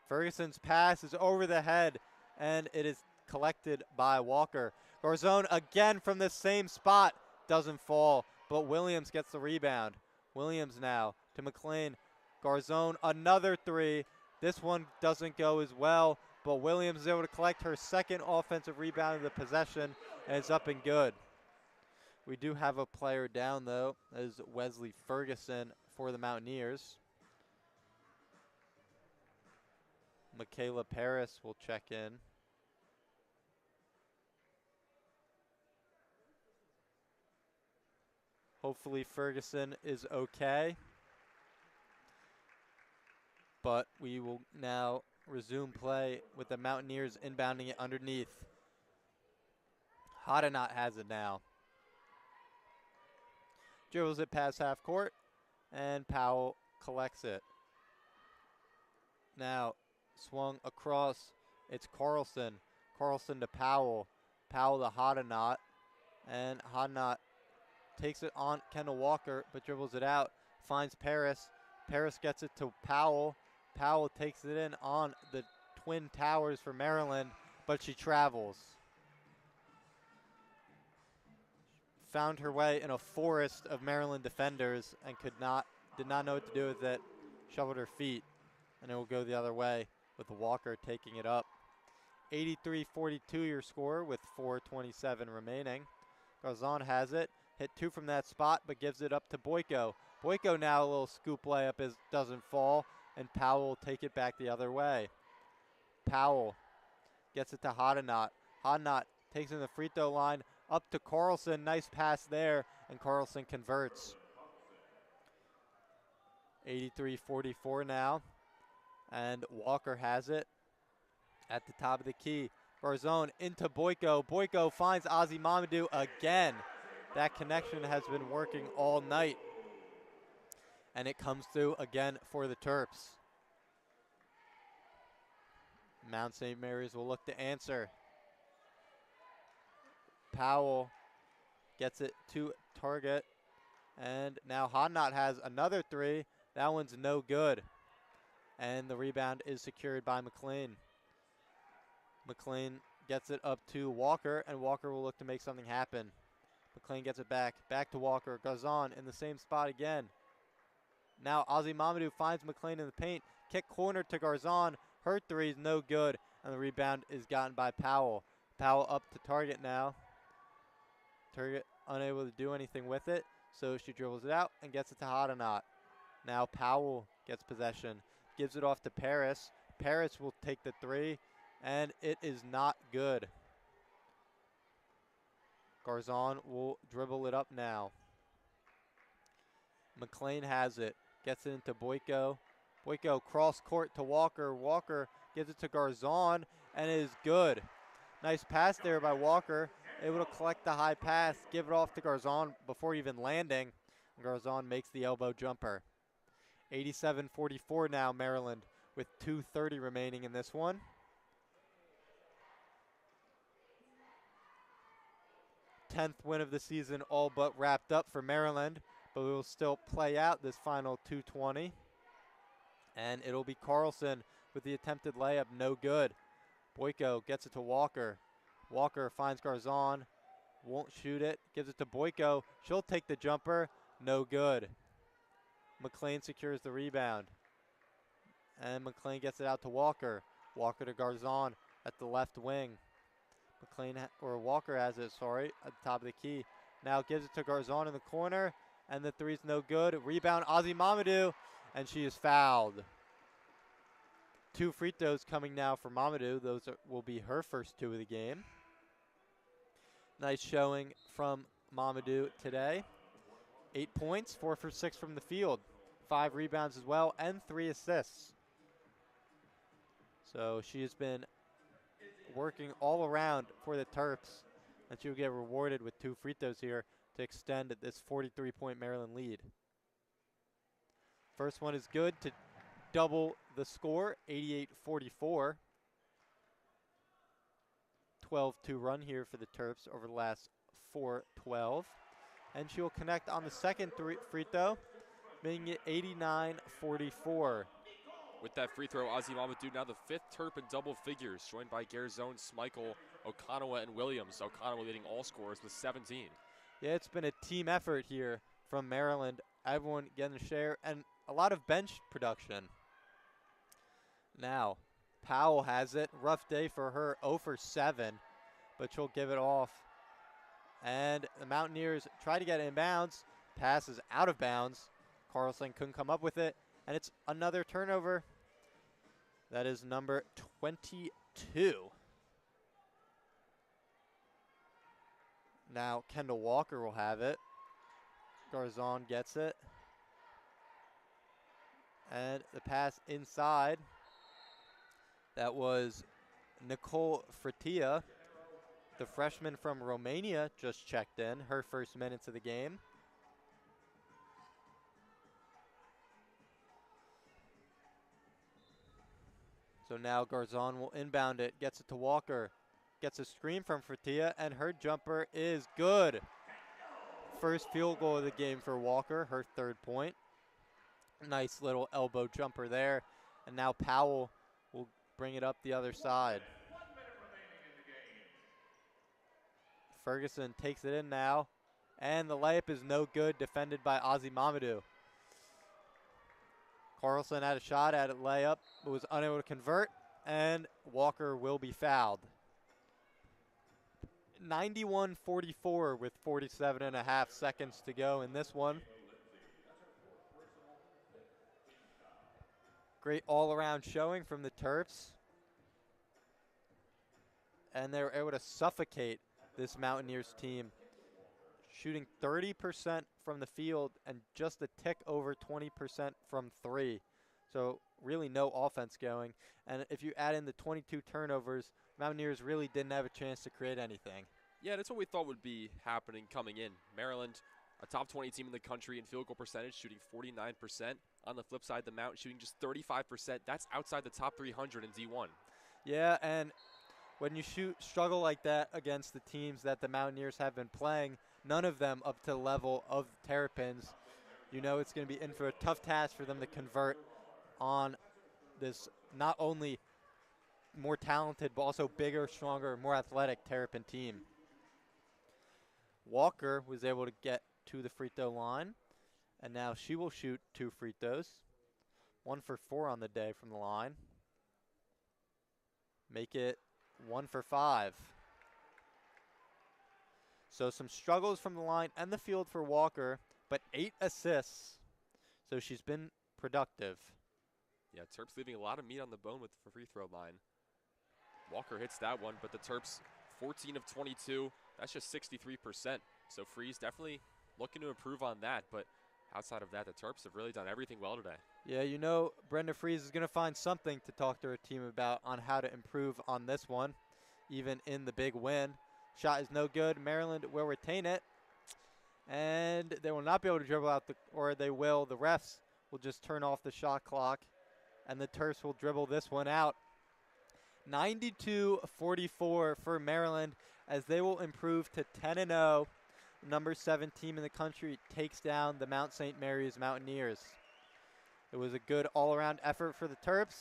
Ferguson's pass is over the head, and it is collected by Walker. Garzon again from the same spot. Doesn't fall, but Williams gets the rebound. Williams now to McLean. Garzon, another three. This one doesn't go as well, but Williams is able to collect her second offensive rebound of the possession, and it's up and good. We do have a player down, though. That is Wesley Ferguson for the Mountaineers. Michaela Paris will check in. Hopefully Ferguson is okay. But we will now resume play with the Mountaineers inbounding it underneath. Hodnott has it now. Dribbles it past half court, and Powell collects it. Now swung across, it's Carlson. Carlson to Powell. Powell to Hodnott, and Hodnott takes it on Kendall Walker, but dribbles it out. Finds Paris. Paris gets it to Powell. Powell takes it in on the Twin Towers for Maryland, but she travels. Found her way in a forest of Maryland defenders and did not know what to do with it. Shoveled her feet. and it will go the other way with Walker taking it up. 83-42 your score with 4:27 remaining. Garzon has it. Hit two from that spot, but gives it up to Boyko. Boyko now a little scoop layup doesn't fall, and Powell will take it back the other way. Powell gets it to Hadenot. Hadenot takes in the free throw line, up to Carlson. Nice pass there, and Carlson converts. 83-44 now, and Walker has it at the top of the key. Garzon into Boyko. Boyko finds Ozzy Mamadou again. That connection has been working all night, and it comes through again for the Terps. Mount St. Mary's will look to answer. Powell gets it to Target, and now Hadenot has another three. That one's no good, and the rebound is secured by McLean. McLean gets it up to Walker, and Walker will look to make something happen. McLean gets it back to Walker. Garzon in the same spot again. Now Ozzy Mamadou finds McLean in the paint. Kick corner to Garzon. Her three is no good, and the rebound is gotten by Powell. Powell up to Target now. Target unable to do anything with it, so she dribbles it out and gets it to Hadenot. Now Powell gets possession, gives it off to Paris. Paris will take the three, and it is not good. Garzon will dribble it up now. McLean has it, gets it into Boyko. Boyko cross court to Walker. Walker gives it to Garzon, and it is good. Nice pass there by Walker, able to collect the high pass, give it off to Garzon before even landing. Garzon makes the elbow jumper. 87-44 now, Maryland, with 2:30 remaining in this one. 10th win of the season all but wrapped up for Maryland, but we will still play out this final 2:20. And it'll be Carlson with the attempted layup, no good. Boyko gets it to Walker. Walker finds Garzon, won't shoot it, gives it to Boyko. She'll take the jumper, no good. McLean secures the rebound, and McLean gets it out to Walker. Walker to Garzon at the left wing. Walker has it, sorry, at the top of the key. Now gives it to Garzon in the corner, and the three's no good. Rebound, Ozzy Mamadou, and she is fouled. 2 free throws coming now for Mamadou. Those will be her first 2 of the game. Nice showing from Mamadou today. 8 points, 4 for 6 from the field. 5 rebounds as well, and 3 assists. So she has been working all around for the Terps, and she will get rewarded with 2 free throws here to extend this 43-point Maryland lead. First one is good to double the score, 88-44. 12-2 run here for the Terps over the last 4-12. And she will connect on the second free throw, making it 89-44. With that free throw, Ozzy Mamadou now the 5th Terp in double figures, joined by Garzon, Schmeichel, Okonowa, and Williams. Okonowa leading all scorers with 17. Yeah, it's been a team effort here from Maryland. Everyone getting a share, and a lot of bench production. Now, Powell has it. Rough day for her, 0 for 7, but she'll give it off. And the Mountaineers try to get it inbounds. Pass is out of bounds. Carlson couldn't come up with it, and it's another turnover. That is number 22. Now Kendall Walker will have it. Garzon gets it. And the pass inside. That was Nicole Fritia, the freshman from Romania, just checked in, her first minutes of the game. So now Garzon will inbound it, gets it to Walker, gets a screen from Fritia, and her jumper is good. First field goal of the game for Walker, her 3rd point. Nice little elbow jumper there. And now Powell will bring it up the other side. Ferguson takes it in now, and the layup is no good, defended by Ozzy Mamadou. Carlson had a shot at a layup, but was unable to convert, and Walker will be fouled. 91-44 with 47.5 seconds to go in this one. Great all-around showing from the Terps. And they were able to suffocate this Mountaineers team, shooting 30% from the field and just a tick over 20% from three. So really no offense going. And if you add in the 22 turnovers, Mountaineers really didn't have a chance to create anything. Yeah, that's what we thought would be happening coming in. Maryland, a top 20 team in the country in field goal percentage, shooting 49%. On the flip side, the Mount shooting just 35%. That's outside the top 300 in D1. Yeah, and when you struggle like that against the teams that the Mountaineers have been playing, none of them up to the level of Terrapins, you know it's going to be in for a tough task for them to convert on this not only more talented, but also bigger, stronger, more athletic Terrapin team. Walker was able to get to the free throw line, and now she will shoot 2 free throws. 1 for 4 on the day from the line. Make it 1 for 5. So some struggles from the line and the field for Walker, but 8 assists. So she's been productive. Yeah, Terps leaving a lot of meat on the bone with the free throw line. Walker hits that one, but the Terps 14 of 22. That's just 63%. So Freeze definitely looking to improve on that, but outside of that, the Terps have really done everything well today. Yeah, you know Brenda Freeze is going to find something to talk to her team about on how to improve on this one, even in the big win. Shot is no good. Maryland will retain it, and they will not be able to dribble out, or they will. The refs will just turn off the shot clock, and the Terps will dribble this one out. 92-44 for Maryland as they will improve to 10-0. Number 7 team in the country takes down the Mount St. Mary's Mountaineers. It was a good all-around effort for the Terps,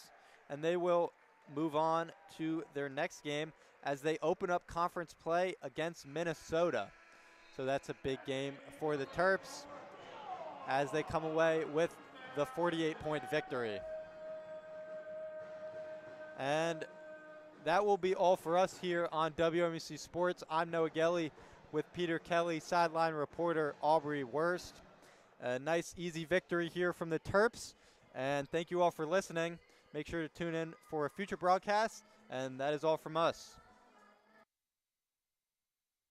and they will move on to their next game as they open up conference play against Minnesota. So that's a big game for the Terps as they come away with the 48-point victory. And that will be all for us here on WMUC Sports. I'm Noah Ghelli with Peter Kelly, sideline reporter Aubrey Wurst. A nice, easy victory here from the Terps. And thank you all for listening. Make sure to tune in for a future broadcast. And that is all from us.